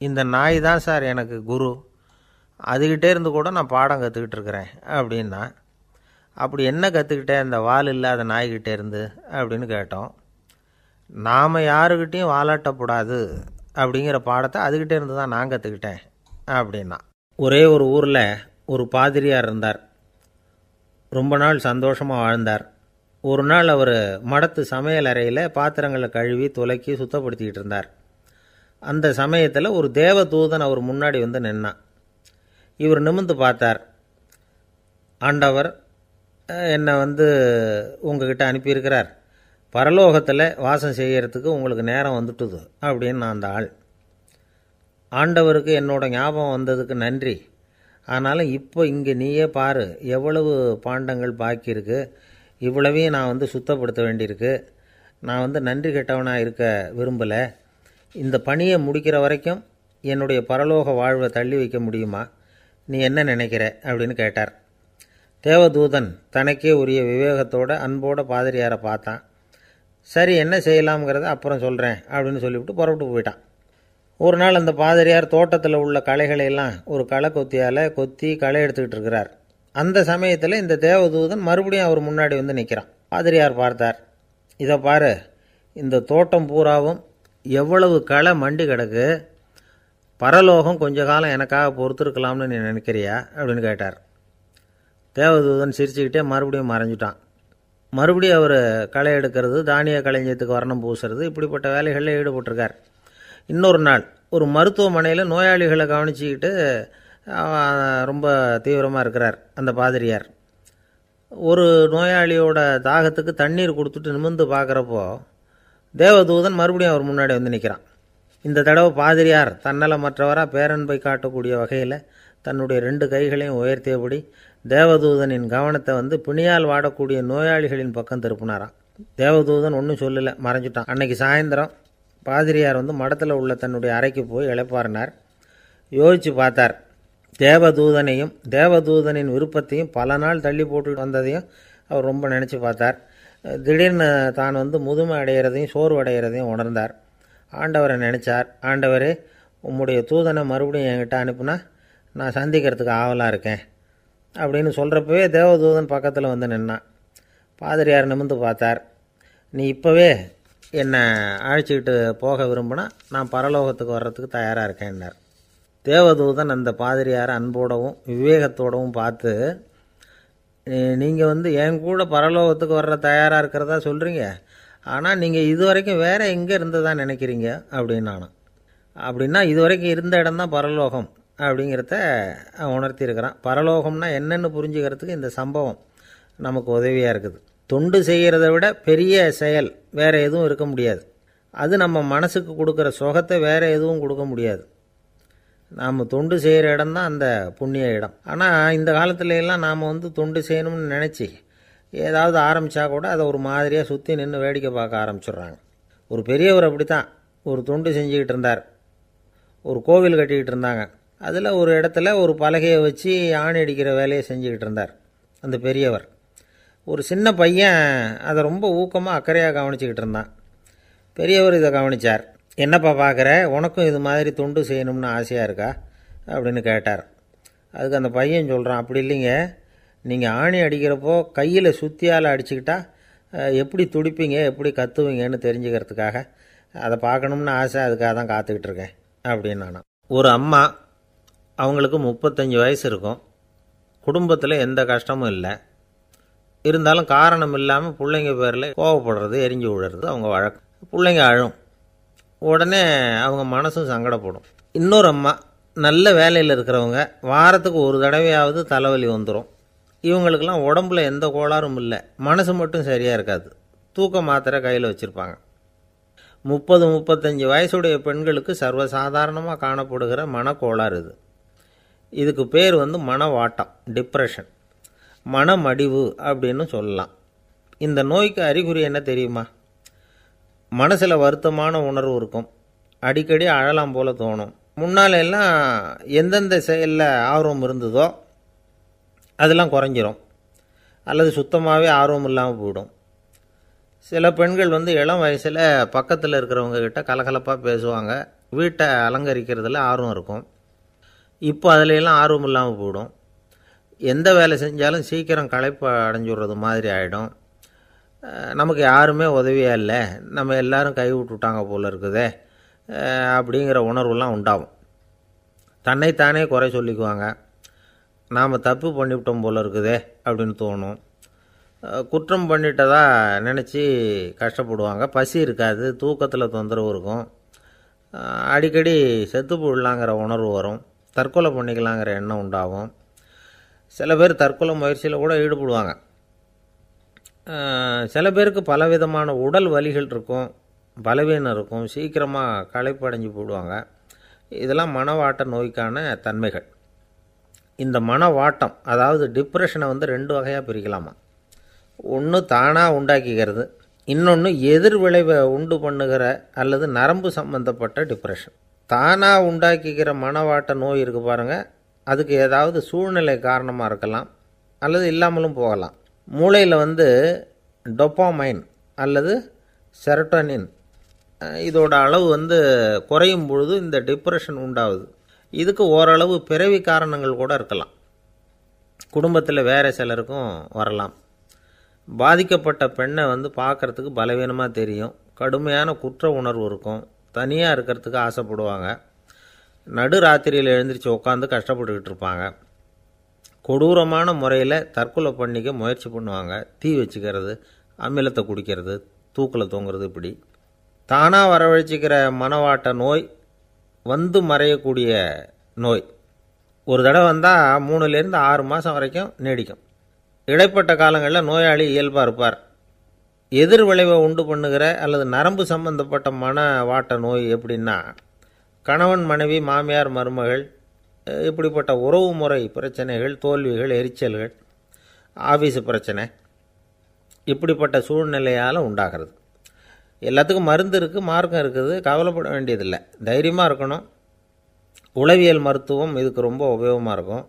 இந்த நாய் தான் சார் எனக்கு குரு, அதுக்கிட்டே இருந்து கூட நான் பாடம் கற்றுக்கிட்டு இருக்கிறேன் அப்படின்னா. அப்படி என்ன கற்றுக்கிட்டேன் அந்த வால் இல்லாத நாய்கிட்டே இருந்து அப்படின்னு கேட்டோம். நாம் யாருக்கிட்டேயும் வாலாட்டக்கூடாது அப்படிங்கிற பாடத்தை அதுக்கிட்டே இருந்து தான் நான் கற்றுக்கிட்டேன் அப்படின்னா. ஒரே ஒரு ஊரில் ஒரு பாதிரியார் இருந்தார். ரொம்ப நாள் சந்தோஷமாக வாழ்ந்தார். ஒரு நாள் அவர் மடத்து சமையல் அறையில் பாத்திரங்களை கழுவி துலக்கி சுத்தப்படுத்திக்கிட்டு இருந்தார். அந்த சமயத்தில் ஒரு தேவதூதன் அவர் முன்னாடி வந்து நின்னான். இவர் நிமிர்ந்து பார்த்தார். ஆண்டவர் என்னை உங்ககிட்ட அனுப்பியிருக்கிறார், பரலோகத்தில் வாசம் செய்யறதுக்கு உங்களுக்கு நேரம் வந்துட்டுது அப்படின்னு நான் அந்த ஆள். ஆண்டவருக்கு என்னோட ஞாபகம் வந்ததுக்கு நன்றி. ஆனாலும் இப்போ இங்கே நீயே பாரு, எவ்வளவு பாண்டங்கள் பாக்கி இருக்குது, இவ்வளவையும் நான் சுத்தப்படுத்த வேண்டியிருக்கு. நான் நன்றி கெட்டவனாக இருக்க விரும்பலை. இந்த பணியை முடிக்கிற வரைக்கும் என்னுடைய பரலோக வாழ்வை தள்ளி வைக்க முடியுமா, நீ என்ன நினைக்கிற அப்படின்னு கேட்டார். தேவதூதன் தனக்கே உரிய விவேகத்தோட அன்போட பாதிரியாரை பார்த்தான். சரி, என்ன செய்யலாம்ங்கிறத அப்புறம் சொல்கிறேன் அப்படின்னு சொல்லிவிட்டு புறப்பட்டு போயிட்டான். ஒரு நாள் அந்த பாதிரியார் தோட்டத்தில் உள்ள களைகளையெல்லாம் ஒரு களை கொத்தியால் கொத்தி களை எடுத்துக்கிட்டு இருக்கிறார். அந்த சமயத்தில் இந்த தேவதூதன் மறுபடியும் அவர் முன்னாடி நிற்கிறான். பாதிரியார் பார்த்தார். இதை பாரு, இந்த தோட்டம் பூராவும் எவ்வளவு களை மண்டி கிடக்கு, பரலோகம் கொஞ்ச காலம் எனக்காக பொறுத்திருக்கலாம்னு நீ நினைக்கிறியா அப்படின்னு கேட்டார். தேவதூதன் சிரிச்சுக்கிட்டே மறுபடியும் மறைஞ்சிட்டான். மறுபடியும் அவர் களை எடுக்கிறது, தானிய களஞ்சியத்துக்கு வர்ணம் பூசுறது, இப்படிப்பட்ட வேலைகளில் ஈடுபட்டிருக்கார். இன்னொரு நாள் ஒரு மருத்துவமனையில் நோயாளிகளை கவனிச்சிக்கிட்டு ரொம்ப தீவிரமாக இருக்கிறார் அந்த பாதிரியார். ஒரு நோயாளியோட தாகத்துக்கு தண்ணீர் கொடுத்துட்டு நிமிர்ந்து பார்க்குறப்போ தேவதூதன் மறுபடியும் அவர் முன்னாடி நிற்கிறான். இந்த தடவை பாதிரியார் தன்னலமற்றவராக பேரன்பை காட்டக்கூடிய வகையில் தன்னுடைய 2 கைகளையும் உயர்த்தியபடி தேவதூதனின் கவனத்தை பிணியால் வாடக்கூடிய நோயாளிகளின் பக்கம் திருப்பினாராம். தேவதூதன் ஒன்றும் சொல்லலை, மறைஞ்சிட்டான். அன்னைக்கு சாயந்தரம் பாதிரியார் மடத்தில் உள்ள தன்னுடைய அறைக்கு போய் இளைப்பாறினார். யோசித்து பார்த்தார். தேவதூதனையும் தேவதூதனின் விருப்பத்தையும் பல நாள் தள்ளி போட்டு வந்ததையும் அவர் ரொம்ப நினச்சி பார்த்தார். திடீர்னு தான் முதுமை அடைகிறதையும் சோர்வு அடைகிறதையும் உணர்ந்தார். ஆண்டவரை நினச்சார். ஆண்டவரே, உம்முடைய தூதனை மறுபடியும் என்கிட்ட அனுப்புனா நான் சந்திக்கிறதுக்கு ஆவலாக இருக்கேன் அப்படின்னு சொல்கிறப்பவே தேவதூதன் பக்கத்தில் நின்னான். பாதிரியார் நிமிர்ந்து பார்த்தார். நீ இப்போவே என்னை அழைச்சிக்கிட்டு போக விரும்பினா நான் பரலோகத்துக்கு வர்றதுக்கு தயாராக இருக்கேன்னார். தேவதூதன் அந்த பாதிரியாரை அன்போடவும் விவேகத்தோடவும் பார்த்து, நீங்கள் என் கூட பரலோகத்துக்கு வர்ற தயாராக இருக்கிறதா சொல்கிறீங்க, ஆனால் நீங்கள் இது வரைக்கும் வேறு எங்கே இருந்ததா நினைக்கிறீங்க அப்படின்னானா. அப்படின்னா இது வரைக்கும் இருந்த இடம்தான் பரலோகம் அப்படிங்கிறத உணர்த்தியிருக்கிறான். பரலோகம்னா என்னென்னு புரிஞ்சுக்கிறதுக்கு இந்த சம்பவம் நமக்கு உதவியாக இருக்குது. தொண்டு செய்கிறத விட பெரிய செயல் வேறு எதுவும் இருக்க முடியாது. அது நம்ம மனசுக்கு கொடுக்குற சுகத்தை வேறு எதுவும் கொடுக்க முடியாது. நாம் தொண்டு செய்கிற இடம் தான் அந்த புண்ணிய இடம். ஆனால் இந்த காலத்துல எல்லாம் நாம் தொண்டு செய்யணும்னு நினச்சி ஏதாவது ஆரம்பித்தா கூட அதை ஒரு மாதிரியாக சுற்றி நின்று வேடிக்கை பார்க்க ஆரம்பிச்சிடுறாங்க. ஒரு பெரியவர் அப்படி தான் ஒரு தொண்டு செஞ்சுக்கிட்டு இருந்தார். ஒரு கோவில் கட்டிக்கிட்டு இருந்தாங்க. அதில் ஒரு இடத்துல ஒரு பலகையை வச்சு ஆணி அடிக்கிற வேலையை செஞ்சுக்கிட்டு இருந்தார் அந்த பெரியவர். ஒரு சின்ன பையன் அதை ரொம்ப ஊக்கமாக அக்கறையாக கவனிச்சிக்கிட்டு இருந்தான். பெரியவர் இதை கவனித்தார். என்னப்பா பார்க்குற, உனக்கும் இது மாதிரி தொண்டு செய்யணும்னு ஆசையாக இருக்கா அப்படின்னு கேட்டார். அதுக்கு அந்த பையன் சொல்கிறான், அப்படி இல்லைங்க, நீங்கள் ஆணி அடிக்கிறப்போ கையில் சுத்தியால் அடிச்சுக்கிட்டா எப்படி துடிப்பீங்க, எப்படி கத்துவீங்கன்னு தெரிஞ்சுக்கிறதுக்காக அதை பார்க்கணும்னு ஆசை, அதுக்காக தான் காத்துக்கிட்டு இருக்கேன் அப்படின்னு நானும். ஒரு அம்மா, அவங்களுக்கு 35 வயசு இருக்கும். குடும்பத்தில் எந்த கஷ்டமும் இல்லை. இருந்தாலும் காரணம் இல்லாமல் பிள்ளைங்க பேரில் கோவப்படுறது, எரிஞ்சு விழுறது அவங்க வழக்கம். பிள்ளைங்க அழும். உடனே அவங்க மனசும் சங்கடப்படும். இன்னொரு அம்மா, நல்ல வேலையில் இருக்கிறவங்க, வாரத்துக்கு ஒரு தடவையாவது தலைவலி வந்துடும். இவங்களுக்கெல்லாம் உடம்புல எந்த கோளாறும் இல்லை, மனசு மட்டும் சரியாக இருக்காது. தூக்க மாத்திரை கையில் வச்சுருப்பாங்க. 30-35 வயசுடைய பெண்களுக்கு சர்வசாதாரணமாக காணப்படுகிற மனக்கோளாறு இது. இதுக்கு பேர் மனவாட்டம், டிப்ரெஷன், மனமடிவு அப்படின்னு சொல்லலாம். இந்த நோய்க்கு அறிகுறி என்ன தெரியுமா? மனசில் வருத்தமான உணர்வு இருக்கும். அடிக்கடி அழலாம் போல தோணும். முன்னால் எல்லாம் எந்தெந்த செயலில் ஆர்வம் இருந்ததோ அதெல்லாம் குறைஞ்சிரும், அல்லது சுத்தமாகவே ஆர்வம் இல்லாமல் போயிடும். சில பெண்கள் இளம் வயசில் பக்கத்தில் இருக்கிறவங்க கிட்ட கலகலப்பாக பேசுவாங்க, வீட்டை அலங்கரிக்கிறதுல ஆர்வம் இருக்கும். இப்போ அதிலெல்லாம் ஆர்வம் இல்லாமல் போயிடும். எந்த வேலை செஞ்சாலும் சீக்கிரம் களைப்பு அடைஞ்சுடுறது மாதிரி ஆகிடும். நமக்கு யாருமே உதவியாக இல்லை, நம்ம எல்லாரும் கை விட்டுட்டாங்க போல் இருக்குதே அப்படிங்கிற உணர்வுலாம் உண்டாகும். தன்னைத்தானே குறை சொல்லிக்குவாங்க. நாம் தப்பு பண்ணிவிட்டோம் போல் இருக்குதே அப்படின்னு தோணும். குற்றம் பண்ணிட்டதா நினச்சி கஷ்டப்படுவாங்க. பசி இருக்காது, தூக்கத்தில் தொந்தரவு இருக்கும். அடிக்கடி செத்து போடலாங்கிற உணர்வு வரும். தற்கொலை பண்ணிக்கலாங்கிற எண்ணம் உண்டாகும். சில பேர் தற்கொலை முயற்சியில் கூட ஈடுபடுவாங்க. சில பேருக்கு பலவிதமான உடல் வலிகள் இருக்கும், பலவீனம் இருக்கும், சீக்கிரமாக களைப்படைஞ்சு போடுவாங்க. இதெல்லாம் மனவாட்ட நோய்க்கான தன்மைகள். இந்த மனவாட்டம், அதாவது டிப்ரெஷனை 2 வகையாக பிரிக்கலாமா. ஒன்று தானாக உண்டாக்கிக்கிறது, இன்னொன்று எதிர் விளைவை உண்டு பண்ணுகிற அல்லது நரம்பு சம்பந்தப்பட்ட டிப்ரெஷன். தானாக உண்டாக்கிக்கிற மனவாட்ட நோய் இருக்குது பாருங்கள், அதுக்கு ஏதாவது சூழ்நிலை காரணமாக இருக்கலாம், அல்லது இல்லாமலும் போகலாம். மூளையில் டொப்பாமைன் அல்லது செரட்டோனின் இதோட அளவு குறையும் பொழுது இந்த டிப்ரெஷன் உண்டாகுது. இதுக்கு ஓரளவு பிறவி காரணங்கள் கூட இருக்கலாம். குடும்பத்தில் வேறு சிலருக்கும் வரலாம். பாதிக்கப்பட்ட பெண்ணை பார்க்குறதுக்கு பலவீனமாக தெரியும், கடுமையான குற்ற உணர்வு இருக்கும், தனியாக இருக்கிறதுக்கு ஆசைப்படுவாங்க, நடு ராத்திரியில் எழுந்திரிச்சு உட்காந்து கஷ்டப்பட்டுக்கிட்டு இருப்பாங்க, கொடூரமான முறையில் தற்கொலை பண்ணிக்க முயற்சி பண்ணுவாங்க, தீ வச்சுக்கிறது, அமிலத்தை குடிக்கிறது, தூக்கில் தொங்குறது. இப்படி தானாக வரவழைச்சிக்கிற மனவாட்ட நோய் மறையக்கூடிய நோய். ஒரு தடவை வந்தால் 3லேருந்து 6 மாதம் வரைக்கும் நீடிக்கும். இடைப்பட்ட காலங்களில் நோயாளி இயல்பாக இருப்பார். எதிர் விளைவை உண்டு பண்ணுகிற அல்லது நரம்பு சம்பந்தப்பட்ட மனவாட்ட நோய் எப்படின்னா, கணவன் மனைவி, மாமியார் மருமகள், இப்படிப்பட்ட உறவு முறை பிரச்சனைகள், தோல்விகள், எரிச்சல்கள், ஆஃபீஸு பிரச்சனை, இப்படிப்பட்ட சூழ்நிலையால் உண்டாகிறது. எல்லாத்துக்கும் மருந்து இருக்குது, மார்க்கம் இருக்குது, கவலைப்பட வேண்டியதில்லை, தைரியமாக இருக்கணும். உளவியல் மருத்துவம் இதுக்கு ரொம்ப உபயோகமாக இருக்கும்.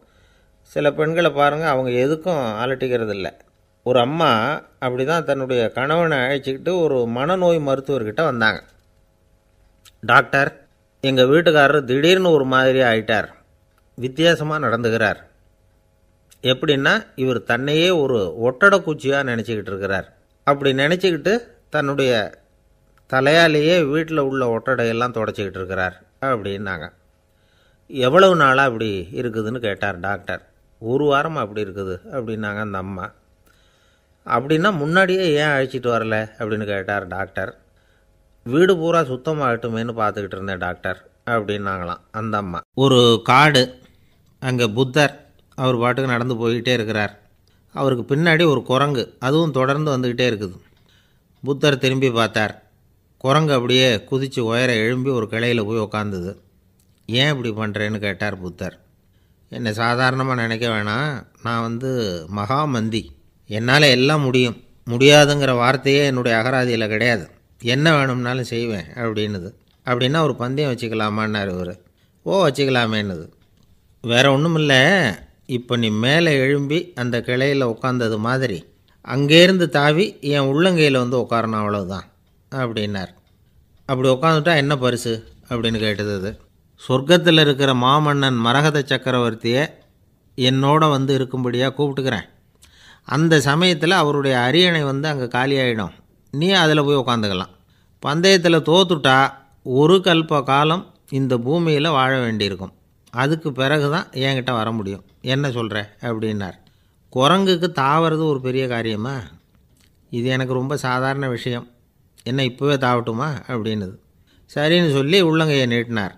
சில பெண்களை பாருங்கள், அவங்க எதுக்கும் அலட்டிக்கிறது இல்லை. ஒரு அம்மா அப்படி தான் தன்னுடைய கணவனை அழைச்சிக்கிட்டு ஒரு மனநோய் மருத்துவர்கிட்ட வந்தாங்க. டாக்டர், எங்கள் வீட்டுக்காரர் திடீர்னு ஒரு மாதிரி ஆயிட்டார், வித்தியாசமாக நடந்துக்கிறார். எப்படின்னா, இவர் தன்னையே ஒரு ஒட்டடை குச்சியாக நினச்சிக்கிட்டு இருக்கிறார். அப்படி நினச்சிக்கிட்டு தன்னுடைய தலையாலேயே வீட்டில் உள்ள ஒட்டடையெல்லாம் தொடச்சிக்கிட்டு இருக்கிறார் அப்படின்னாங்க. எவ்வளவு நாளாக அப்படி இருக்குதுன்னு கேட்டார் டாக்டர். 1 வாரமாக அப்படி இருக்குது அப்படின்னாங்க அந்த அம்மா. அப்படின்னா முன்னாடியே ஏன் அழைச்சிட்டு வரல அப்படின்னு கேட்டார் டாக்டர். வீடு பூரா சுத்தமாகட்டுமேனு பார்த்துக்கிட்டு இருந்தேன் டாக்டர் அப்படின்னாங்களாம் அந்த அம்மா. ஒரு காடு, அங்கே புத்தர் அவர் பாட்டுக்கு நடந்து போய்கிட்டே இருக்கிறார். அவருக்கு பின்னாடி ஒரு குரங்கு, அதுவும் தொடர்ந்து வந்துக்கிட்டே இருக்குது. புத்தர் திரும்பி பார்த்தார். குரங்கு அப்படியே குதித்து உயர எழும்பி ஒரு கிளையில் போய் உக்காந்துது. ஏன் இப்படி பண்ணுறேன்னு கேட்டார் புத்தர். என்னை சாதாரணமாக நினைக்க வேணாம், நான் மகாமந்தி, என்னால் எல்லாம் முடியும், முடியாதுங்கிற வார்த்தையே என்னுடைய அகராதியில் கிடையாது, என்ன வேணும்னாலும் செய்வேன் அப்படின்னுது. அப்படின்னா ஒரு பந்தயம் வச்சுக்கலாமான்னார் இவர். ஓ வச்சுக்கலாமேன்னுது. வேறு ஒன்றும் இல்லை, இப்போ நீ மேலே எழும்பி அந்த கிளையில் உட்காந்தது மாதிரி அங்கேருந்து தாவி என் உள்ளங்கையில் உட்காரணும், அவ்வளோதான் அப்படின்னார். அப்படி உட்காந்துட்டா என்ன பரிசு அப்படின்னு கேட்டது அது. சொர்க்கத்தில் இருக்கிற மாமன்னன் மரகத சக்கரவர்த்தியை என்னோட இருக்கும்படியாக கூப்பிட்டுக்கிறேன். அந்த சமயத்தில் அவருடைய அரியணை அங்கே காலியாகிடும், நீ அதில் போய் உட்காந்துக்கலாம். பந்தயத்தில் தோத்துட்டா ஒரு கல்ப காலம் இந்த பூமியில் வாழ வேண்டியிருக்கும், அதுக்கு பிறகு தான் என்கிட்ட வர முடியும், என்ன சொல்கிற அப்படின்னார். குரங்குக்கு தாவறது ஒரு பெரிய காரியமா? இது எனக்கு ரொம்ப சாதாரண விஷயம், என்ன இப்போவே தாவட்டுமா அப்படின்னுது. சரின்னு சொல்லி உள்ளங்கையை நீட்டினார்.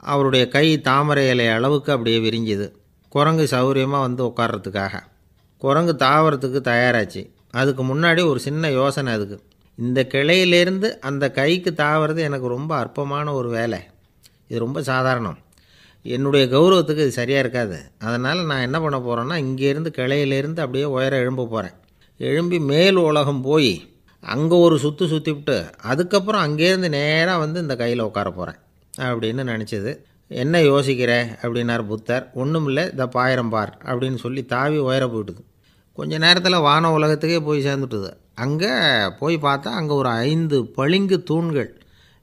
அவருடைய கை தாமரை இலை அளவுக்கு அப்படியே விரிஞ்சுது. குரங்கு சௌகரியமாக உட்கார்றதுக்காக. குரங்கு தாவறதுக்கு தயாராச்சு. அதுக்கு முன்னாடி ஒரு சின்ன யோசனை அதுக்கு. இந்த கிளையிலேருந்து அந்த கைக்கு தாவறது எனக்கு ரொம்ப அற்பமான ஒரு வேலை, இது ரொம்ப சாதாரணம், என்னுடைய கௌரவத்துக்கு இது சரியாக இருக்காது. அதனால் நான் என்ன பண்ண போகிறேன்னா, இங்கேருந்து கிளையிலேருந்து அப்படியே உயர எழும்ப போகிறேன். எழும்பி மேல் உலகம் போய் அங்கே ஒரு சுற்றிவிட்டு அதுக்கப்புறம் அங்கேருந்து நேராக இந்த கையில் உட்கார போகிறேன் அப்படின்னு நினச்சிது. என்ன யோசிக்கிற அப்படின்னார் புத்தர். ஒன்றும் இல்லை, இந்த பாயிரம் பார் அப்படின்னு சொல்லி தாவி உயர போயிட்டுது. கொஞ்ச நேரத்தில் வான உலகத்துக்கே போய் சேர்ந்துட்டுது. அங்கே போய் பார்த்தா அங்கே ஒரு 5 பளிங்கு தூண்கள்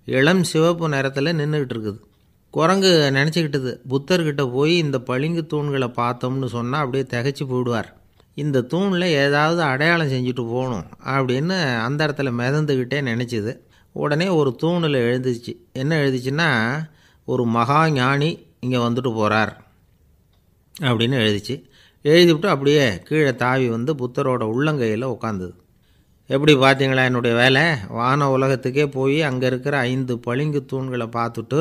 இளம் சிவப்பு நிறத்தில் நின்றுக்கிட்டு இருக்குது. குரங்கு நினச்சிக்கிட்டது, புத்தர்கிட்ட போய் இந்த பளிங்கு தூண்களை பார்த்தோம்னு சொன்னால் அப்படியே திகைச்சி போயிடுவார், இந்த தூணில் ஏதாவது அடையாளம் செஞ்சுட்டு போகணும் அப்படின்னு அந்த இடத்துல மிதந்துக்கிட்டே நினச்சிது. உடனே ஒரு தூணில் எழுதிச்சு. என்ன எழுதிச்சுன்னா, ஒரு மகா ஞானி இங்கே வந்துட்டு போகிறார் அப்படின்னு எழுதிச்சு. எழுதிவிட்டு அப்படியே கீழே தாவி புத்தரோட உள்ளங்கையில் உட்காந்துது. எப்படி பார்த்தீங்களா என்னுடைய வேலை? வான உலகத்துக்கே போய் அங்கே இருக்கிற 5 பளிங்கு தூண்களை பார்த்துட்டு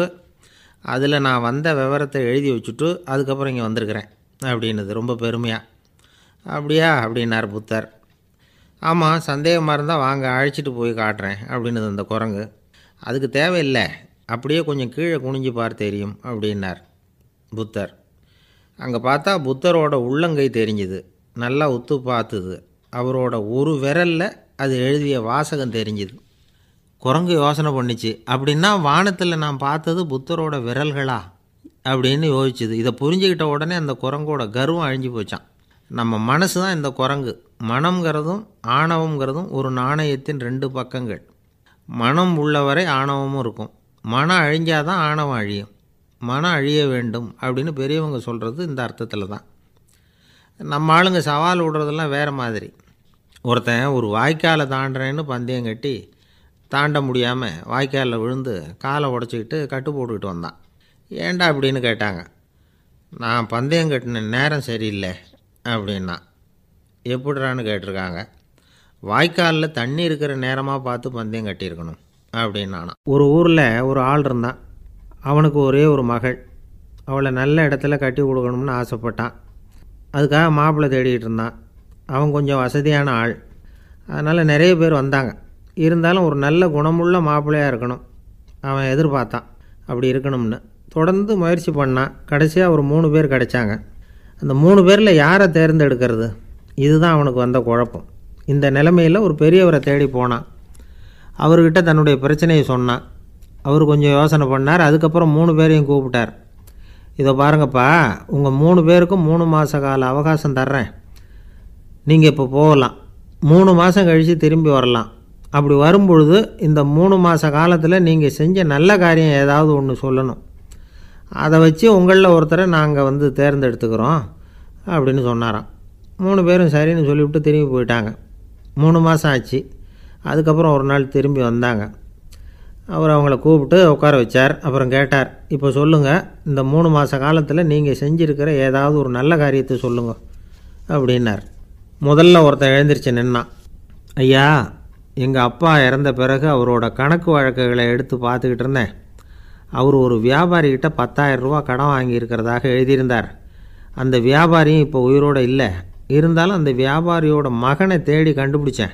அதில் நான் வந்த விவரத்தை எழுதி வச்சுட்டு அதுக்கப்புறம் இங்கே வந்திருக்கிறேன் அப்படின்னுது ரொம்ப பெருமையாக. அப்படியா அப்படின்னார் புத்தர். ஆமாம், சந்தேகமாக இருந்தால் வாங்க, அழைச்சிட்டு போய் காட்டுறேன் அப்படின்னுது அந்த குரங்கு. அதுக்கு தேவையில்லை, அப்படியே கொஞ்சம் கீழே குனிஞ்சு பார் தெரியும் அப்படின்னார் புத்தர். அங்கே பார்த்தா புத்தரோட உள்ளங்கை தெரிஞ்சுது. நல்லா உத்து பார்த்துது. அவரோட ஒரு விரலில் அது எழுதிய வாசகம் தெரிஞ்சுது. குரங்கு யோசனை பண்ணிச்சு, அப்படின்னா வானத்தில் நான் பார்த்தது புத்தரோட விரல்களா அப்படின்னு யோசிச்சுது. இதை புரிஞ்சுக்கிட்ட உடனே அந்த குரங்கோட கர்வம் அழிஞ்சு போச்சான். நம்ம மனசு தான் இந்த குரங்கு. மனம்ங்கிறதும் ஆணவங்கிறதும் ஒரு நாணயத்தின் 2 பக்கங்கள். மனம் உள்ளவரை ஆணவமும் இருக்கும். மனம் அழிஞ்சாதான் ஆணவம் அழியும். மனம் அழிய வேண்டும் அப்படின்னு பெரியவங்க சொல்கிறது இந்த அர்த்தத்தில் தான். நம்ம ஆளுங்க சவால் விடுறதெல்லாம் வேறு மாதிரி. ஒருத்தன் ஒரு வாய்க்காலை தாண்டுறேன்னு பந்தயம் கட்டி தாண்ட முடியாமல் வாய்க்காலில் விழுந்து காலை உடச்சிக்கிட்டு கட்டு போட்டுக்கிட்டு வந்தான். ஏன்டா அப்படின்னு கேட்டாங்க. நான் பந்தயம் கட்டின நேரம் சரியில்லை அப்படின்னா. எப்படிறான்னு கேட்டிருக்காங்க. வாய்க்காலில் தண்ணி இருக்கிற நேரமாக பார்த்து பந்தயம் கட்டியிருக்கணும் அப்படின்னானா. ஒரு ஊரில் ஒரு ஆள் இருந்தான். அவனுக்கு ஒரே ஒரு மகள். அவளை நல்ல இடத்துல கட்டி கொடுக்கணும்னு ஆசைப்பட்டான். அதுக்காக மாப்பிள்ளை தேடிக்கிட்டு இருந்தான். அவன் கொஞ்சம் வசதியான ஆள், அதனால் நிறைய பேர் வந்தாங்க. இருந்தாலும் ஒரு நல்ல குணமுள்ள மாப்பிள்ளையாக இருக்கணும் அவன் எதிர்பார்த்தான். அப்படி இருக்கணும்னு தொடர்ந்து முயற்சி பண்ணான். கடைசியாக ஒரு 3 பேர் கிடைச்சாங்க. அந்த 3 பேரில் யாரை தேர்ந்தெடுக்கிறது, இதுதான் அவனுக்கு வந்த குழப்பம். இந்த நிலைமையில் ஒரு பெரியவரை தேடி போனான். அவர்கிட்ட தன்னுடைய பிரச்சனையை சொன்னான். அவர் கொஞ்சம் யோசனை பண்ணார். அதுக்கப்புறம் 3 பேரையும் கூப்பிட்டார். இதை பாருங்கப்பா, உங்கள் 3 பேருக்கும் 3 மாத கால அவகாசம் தர்றேன். நீங்கள் இப்போ போகலாம். 3 மாதம் கழித்து திரும்பி வரலாம். அப்படி வரும்பொழுது இந்த 3 மாத காலத்தில் நீங்கள் செஞ்ச நல்ல காரியம் ஏதாவது ஒன்று சொல்லணும். அதை வச்சு உங்களில் ஒருத்தரை நாங்கள் தேர்ந்தெடுத்துக்கிறோம் அப்படின்னு சொன்னாராம். 3 பேரும் சரின்னு சொல்லிவிட்டு திரும்பி போயிட்டாங்க. 3 மாதம் ஆச்சு. அதுக்கப்புறம் ஒரு நாள் திரும்பி வந்தாங்க. அவர் அவங்கள கூப்பிட்டு உட்கார வச்சார். அப்புறம் கேட்டார், இப்போ சொல்லுங்கள், இந்த 3 மாத காலத்தில் நீங்கள் செஞ்சுருக்கிற ஏதாவது ஒரு நல்ல காரியத்தை சொல்லுங்கள் அப்படின்னார். முதல்ல ஒருத்தன் எழுந்திரிச்சு நின்னான். ஐயா, எங்கள் அப்பா இறந்த பிறகு அவரோட கணக்கு வழக்குகளை எடுத்து பார்த்துக்கிட்டு இருந்தேன். அவர் ஒரு வியாபாரிகிட்ட 10,000 ரூபா கடன் வாங்கியிருக்கிறதாக எழுதியிருந்தார். அந்த வியாபாரியும் இப்போ உயிரோடு இல்லை. இருந்தாலும் அந்த வியாபாரியோட மகனை தேடி கண்டுபிடிச்சேன்.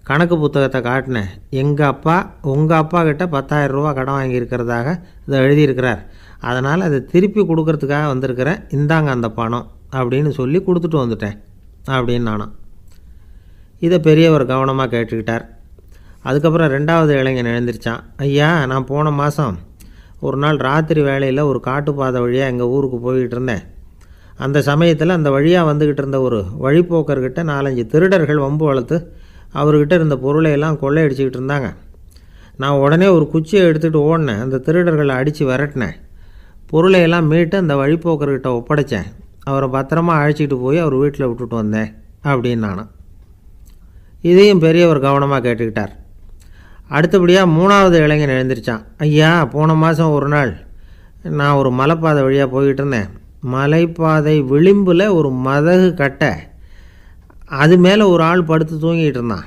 கணக்கு புத்தகத்தை காட்டினேன். எங்கள் அப்பா உங்கள் அப்பா கிட்ட 10,000 ரூபா கடன் வாங்கியிருக்கிறதாக இதை எழுதியிருக்கிறார். அதனால் அதை திருப்பி கொடுக்கறதுக்காக வந்திருக்கிறேன், இந்தாங்க அந்த பணம் அப்படின்னு சொல்லி கொடுத்துட்டு வந்துட்டேன் அப்படின்னு நானும். இதை பெரியவர் கவனமாக கேட்டுக்கிட்டார். அதுக்கப்புறம் 2வது இளைஞன் எழுந்திரிச்சான். ஐயா, நான் போன மாதம் ஒரு நாள் ராத்திரி வேளையில் ஒரு காட்டுப்பாதை வழியாக எங்கள் ஊருக்கு போய்கிட்டு இருந்தேன். அந்த சமயத்தில் அந்த வழியாக வந்துக்கிட்டு இருந்த ஒரு வழிப்போக்கர்கிட்ட 4-5 திருடர்கள் வம்பு வளர்த்து அவர்கிட்ட இருந்த பொருளை எல்லாம் கொள்ளையடிச்சிக்கிட்டு இருந்தாங்க. நான் உடனே ஒரு குச்சியை எடுத்துகிட்டு ஓடினேன். அந்த திருடர்களை அடித்து விரட்டினேன். பொருளையெல்லாம் மீட்டு அந்த வழிப்போக்கர்கிட்ட ஒப்படைச்சேன். அவரை பத்திரமா அழைச்சிக்கிட்டு போய் அவர் வீட்டில் விட்டுட்டு வந்தேன் அப்படின்னு நானும். இதையும் பெரியவர் கவனமாக கேட்டுக்கிட்டார். அடுத்தபடியாக 3வது இளைஞன் எழுந்திரிச்சான். ஐயா, போன மாதம் ஒரு நாள் நான் ஒரு மலைப்பாதை வழியாக போய்கிட்டு இருந்தேன். மலைப்பாதை விளிம்பில் ஒரு மதகு கட்டை, அது மேலே ஒரு ஆள் படுத்து தூங்கிட்டு இருந்தான்.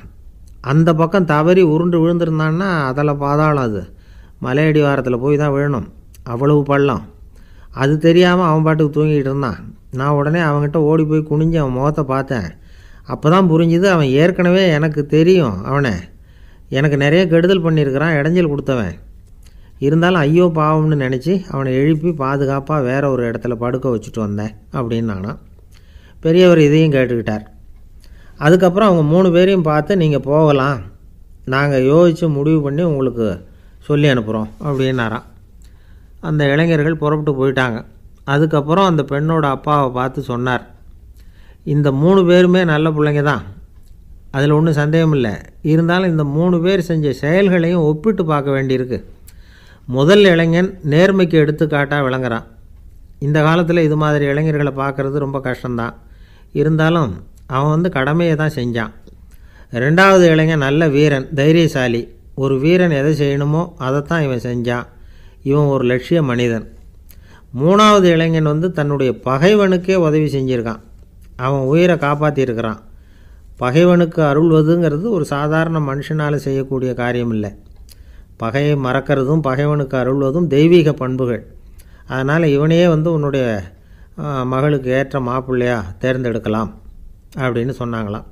அந்த பக்கம் தவறி உருண்டு விழுந்திருந்தான்னா அதில் பாதாளம், அது மலையடி வாரத்தில் போய் தான் விழணும், அவ்வளவு பள்ளம். அது தெரியாமல் அவன் பாட்டுக்கு தூங்கிட்டு இருந்தான். நான் உடனே அவன்கிட்ட ஓடி போய் குனிஞ்சு அவன் முகத்தை பார்த்தேன். அப்போ தான் புரிஞ்சுது, அவன் ஏற்கனவே எனக்கு தெரியும். அவனை எனக்கு நிறைய கெடுதல் பண்ணியிருக்கிறான், இடைஞ்சல் கொடுத்தவன். இருந்தாலும் ஐயோ பாவம்னு நினச்சி அவனை எழுப்பி பாதுகாப்பாக வேற ஒரு இடத்துல படுக்க வச்சுட்டு வந்தேன் அப்படின்னு நானும். பெரியவர் இதையும் கேட்டுக்கிட்டார். அதுக்கப்புறம் அவங்க 3 பேரையும் பார்த்து, நீங்கள் போகலாம், நாங்கள் யோசித்து முடிவு பண்ணி உங்களுக்கு சொல்லி அனுப்புகிறோம் அப்படின்னாராம். அந்த இளைஞர்கள் புறப்பட்டு போயிட்டாங்க. அதுக்கப்புறம் அந்த பெண்ணோட அப்பாவை பார்த்து சொன்னார், இந்த 3 பேருமே நல்ல பிள்ளைங்க தான், அதில் ஒன்றும் சந்தேகம் இல்லை. இருந்தாலும் இந்த 3 பேர் செஞ்ச செயல்களையும் ஒப்பிட்டு பார்க்க வேண்டியிருக்கு. முதல் இளைஞன் நேர்மைக்கு எடுத்துக்காட்டாக விளங்குறான். இந்த காலத்தில் இது மாதிரி இளைஞர்களை பார்க்குறது ரொம்ப கஷ்டம்தான். இருந்தாலும் அவன் கடமையை தான் செஞ்சான். 2வது இளைஞன் நல்ல வீரன், தைரியசாலி. ஒரு வீரன் எதை செய்யணுமோ அதைத்தான் இவன் செஞ்சான். இவன் ஒரு லட்சிய மனிதன். 3வது இளைஞன் தன்னுடைய பகைவனுக்கே உதவி செஞ்சுருக்கான். அவன் உயிரை காப்பாற்றியிருக்கிறான். பகைவனுக்கு அருள்வதுங்கிறது ஒரு சாதாரண மனுஷனால் செய்யக்கூடிய காரியம் இல்லை. பகையை மறக்கிறதும் பகைவனுக்கு அருள்வதும் தெய்வீக பண்புகள். அதனால் இவனையே உன்னுடைய மகளுக்கு ஏற்ற மாப்பிள்ளையா தேர்ந்தெடுக்கலாம் அப்படின்னு சொன்னாங்களாம்.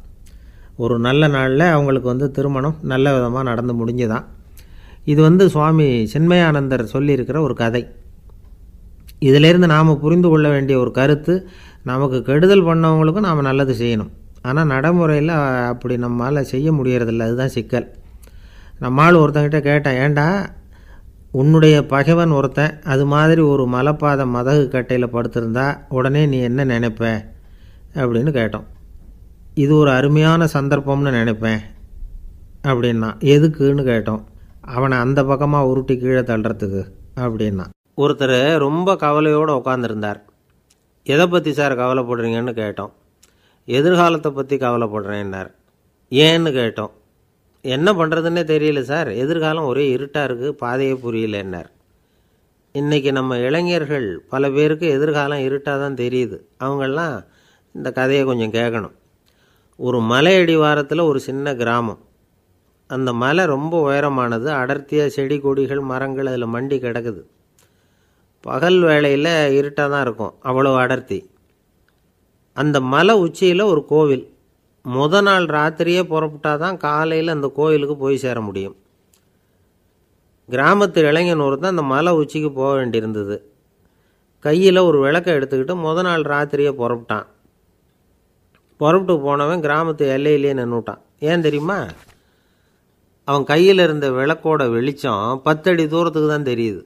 ஒரு நல்ல நாளில் அவங்களுக்கு திருமணம் நல்ல விதமாக நடந்து முடிஞ்சுதான். இது சுவாமி சின்மயானந்தர் சொல்லியிருக்கிற ஒரு கதை. இதிலேருந்து நாம் புரிந்து கொள்ள வேண்டிய ஒரு கருத்து, நமக்கு கெடுதல் பண்ணவங்களுக்கும் நாம் நல்லது செய்யணும். ஆனால் நடைமுறையில் அப்படி நம்மளால் செய்ய முடியறதில்ல, அதுதான் சிக்கல். நம்மால் ஒருத்தங்கிட்ட கேட்டேன், ஏண்டா உன்னுடைய பகைவன் ஒருத்தன் அது மாதிரி ஒரு மலைப்பாதை மதகு கட்டையில் படுத்திருந்தா உடனே நீ என்ன நினைப்ப அப்படின்னு கேட்டோம். இது ஒரு அருமையான சந்தர்ப்பம்னு நினைப்பேன் அப்படின்னா. எதுக்குன்னு கேட்டோம். அவனை அந்த பக்கமாக உருட்டி கீழே தள்ளுறதுக்கு அப்படின்னா. ஒருத்தர் ரொம்ப கவலையோடு உட்காந்துருந்தார். எதை பற்றி சார் கவலைப்படுறீங்கன்னு கேட்டோம். எதிர்காலத்தை பற்றி கவலைப்படுறேன்னார். ஏன்னு கேட்டோம். என்ன பண்ணுறதுன்னே தெரியல சார், எதிர்காலம் ஒரே இருட்டாக இருக்குது, பாதையே புரியலன்னார். இன்றைக்கி நம்ம இளைஞர்கள் பல பேருக்கு எதிர்காலம் இருட்டாக தான் தெரியுது. அவங்கெல்லாம் இந்த கதையை கொஞ்சம் கேட்கணும். ஒரு மலை அடிவாரத்தில் ஒரு சின்ன கிராமம். அந்த மலை ரொம்ப உயரமானது. அடர்த்தியாக செடி கொடிகள் மரங்கள் அதில் மண்டி கிடக்குது. பகல் வேளையில் இருட்டாக தான் இருக்கும், அவ்வளோ அடர்த்தி. அந்த மலை உச்சியில் ஒரு கோவில். நாள் ராத்திரியே புறப்பட்டால் தான் காலையில் அந்த கோயிலுக்கு போய் சேர முடியும். கிராமத்து இளைஞன் ஒருத்தன் அந்த மலை உச்சிக்கு போக வேண்டியிருந்தது. கையில் ஒரு விளக்கை எடுத்துக்கிட்டு நாள் ராத்திரியே புறப்பட்டான். புறப்பட்டு போனவன் கிராமத்து எல்லையிலேயே நின்றுட்டான். ஏன் தெரியுமா? அவன் கையில் இருந்த விளக்கோட வெளிச்சம் 10 அடி தூரத்துக்கு தான் தெரியுது.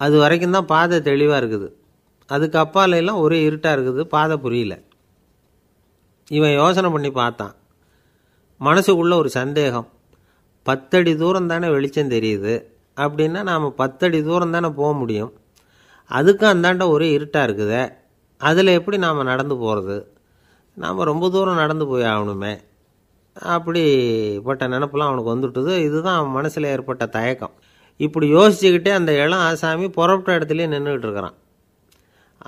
அது வரைக்கும் தான் பாதை தெளிவாக இருக்குது. அதுக்கு அப்பாலெல்லாம் ஒரே இருட்டாக இருக்குது, பாதை புரியல. இவன் யோசனை பண்ணி பார்த்தான். மனசுக்குள்ளே ஒரு சந்தேகம். 10 அடி தூரம் தானே வெளிச்சம் தெரியுது, அப்படின்னா நாம் 10 அடி தூரம் தானே போக முடியும். அதுக்கும் அந்தாண்ட ஒரே இருட்டாக இருக்குதே, அதில் எப்படி நாம் நடந்து போகிறது? நாம் ரொம்ப தூரம் நடந்து போய் ஆகணுமே. அப்படிப்பட்ட நினப்பெல்லாம் அவனுக்கு வந்துவிட்டது. இதுதான் அவன் மனசில் ஏற்பட்ட தயக்கம். இப்படி யோசிச்சுக்கிட்டே அந்த இளம் ஆசாமி புறப்பட்ட இடத்துலையே நின்றுக்கிட்டு இருக்கிறான்.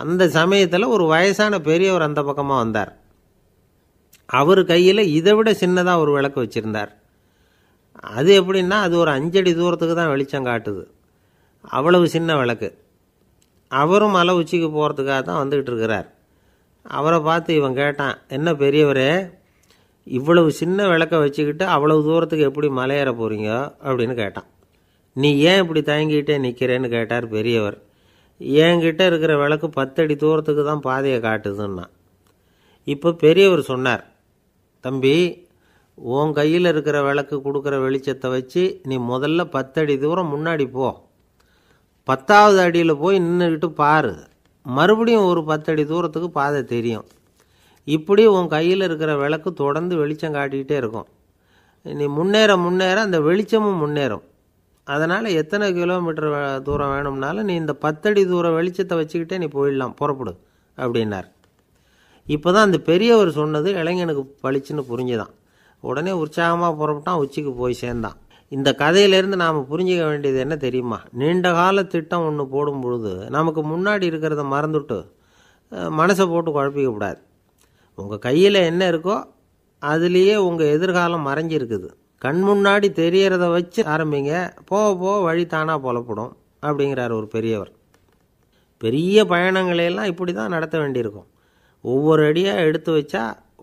அந்த சமயத்தில் ஒரு வயசான பெரியவர் அந்த பக்கமாக வந்தார். அவர் கையில் இதை விட சின்னதாக ஒரு விளக்கு வச்சுருந்தார். அது எப்படின்னா, அது ஒரு 5 அடி தூரத்துக்கு தான் வெளிச்சம் காட்டுது. அவ்வளவு சின்ன விளக்கு. அவரும் மலை உச்சிக்கு போகிறதுக்காக தான் வந்துக்கிட்டு இருக்கிறார். அவரை பார்த்து இவன் கேட்டான், என்ன பெரியவரே, இவ்வளவு சின்ன விளக்க வச்சுக்கிட்டு அவ்வளவு தூரத்துக்கு எப்படி மலையேற போகிறீங்க அப்படின்னு கேட்டான். நீ ஏன் இப்படி தயங்கிட்டே நிற்கிறேன்னு கேட்டார் பெரியவர். என்கிட்ட இருக்கிற விளக்கு 10 அடி தூரத்துக்கு தான் பாதையை காட்டுதுன்னா. இப்போ பெரியவர் சொன்னார், தம்பி, உன் கையில் இருக்கிற விளக்கு கொடுக்குற வெளிச்சத்தை வச்சு நீ முதல்ல 10 அடி தூரம் முன்னாடி போ. 10வது அடியில் போய் நின்றுக்கிட்டு பாரு, மறுபடியும் ஒரு 10 அடி தூரத்துக்கு பாதை தெரியும். இப்படி உன் கையில் இருக்கிற விளக்கு தொடர்ந்து வெளிச்சம் காட்டிக்கிட்டே இருக்கும். நீ முன்னேற முன்னேற அந்த வெளிச்சமும் முன்னேறும். அதனால் எத்தனை கிலோமீட்டர் தூரம் வேணும்னாலும் நீ இந்த 10 அடி தூரம் வெளிச்சத்தை வச்சுக்கிட்டே நீ போயிடலாம், புறப்படு அப்படின்னார். இப்போ தான் அந்த பெரியவர் சொன்னது இளைஞனுக்கு பளிச்சுன்னு புரிஞ்சுதான். உடனே உற்சாகமாக புறப்பட்டான், உச்சிக்கு போய் சேர்ந்தான். இந்த கதையிலேருந்து நாம் புரிஞ்சிக்க வேண்டியது என்ன தெரியுமா? நீண்ட கால திட்டம் ஒன்று போடும் பொழுது நமக்கு முன்னாடி இருக்கிறத மறந்துட்டு மனசை போட்டு குழப்பிக்கக்கூடாது. உங்கள் கையில் என்ன இருக்கோ அதுலேயே உங்கள் எதிர்காலம் மறைஞ்சிருக்குது. கண் முன்னாடி தெரியறத வச்சு ஆரம்பிங்க, போக போக வழி தானாக புலப்படும் அப்படிங்கிறார் ஒரு பெரியவர். பெரிய பயணங்களையெல்லாம் இப்படி தான் நடத்த வேண்டியிருக்கும். ஒவ்வொரு அடியாக எடுத்து வச்சா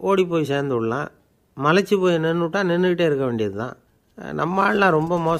ஓடி போய் சேர்ந்து விடலாம். மலைச்சி போய் நின்றுட்டா நின்றுக்கிட்டே இருக்க வேண்டியது தான். நம்ம ஆள்லாம் ரொம்ப மோசம்.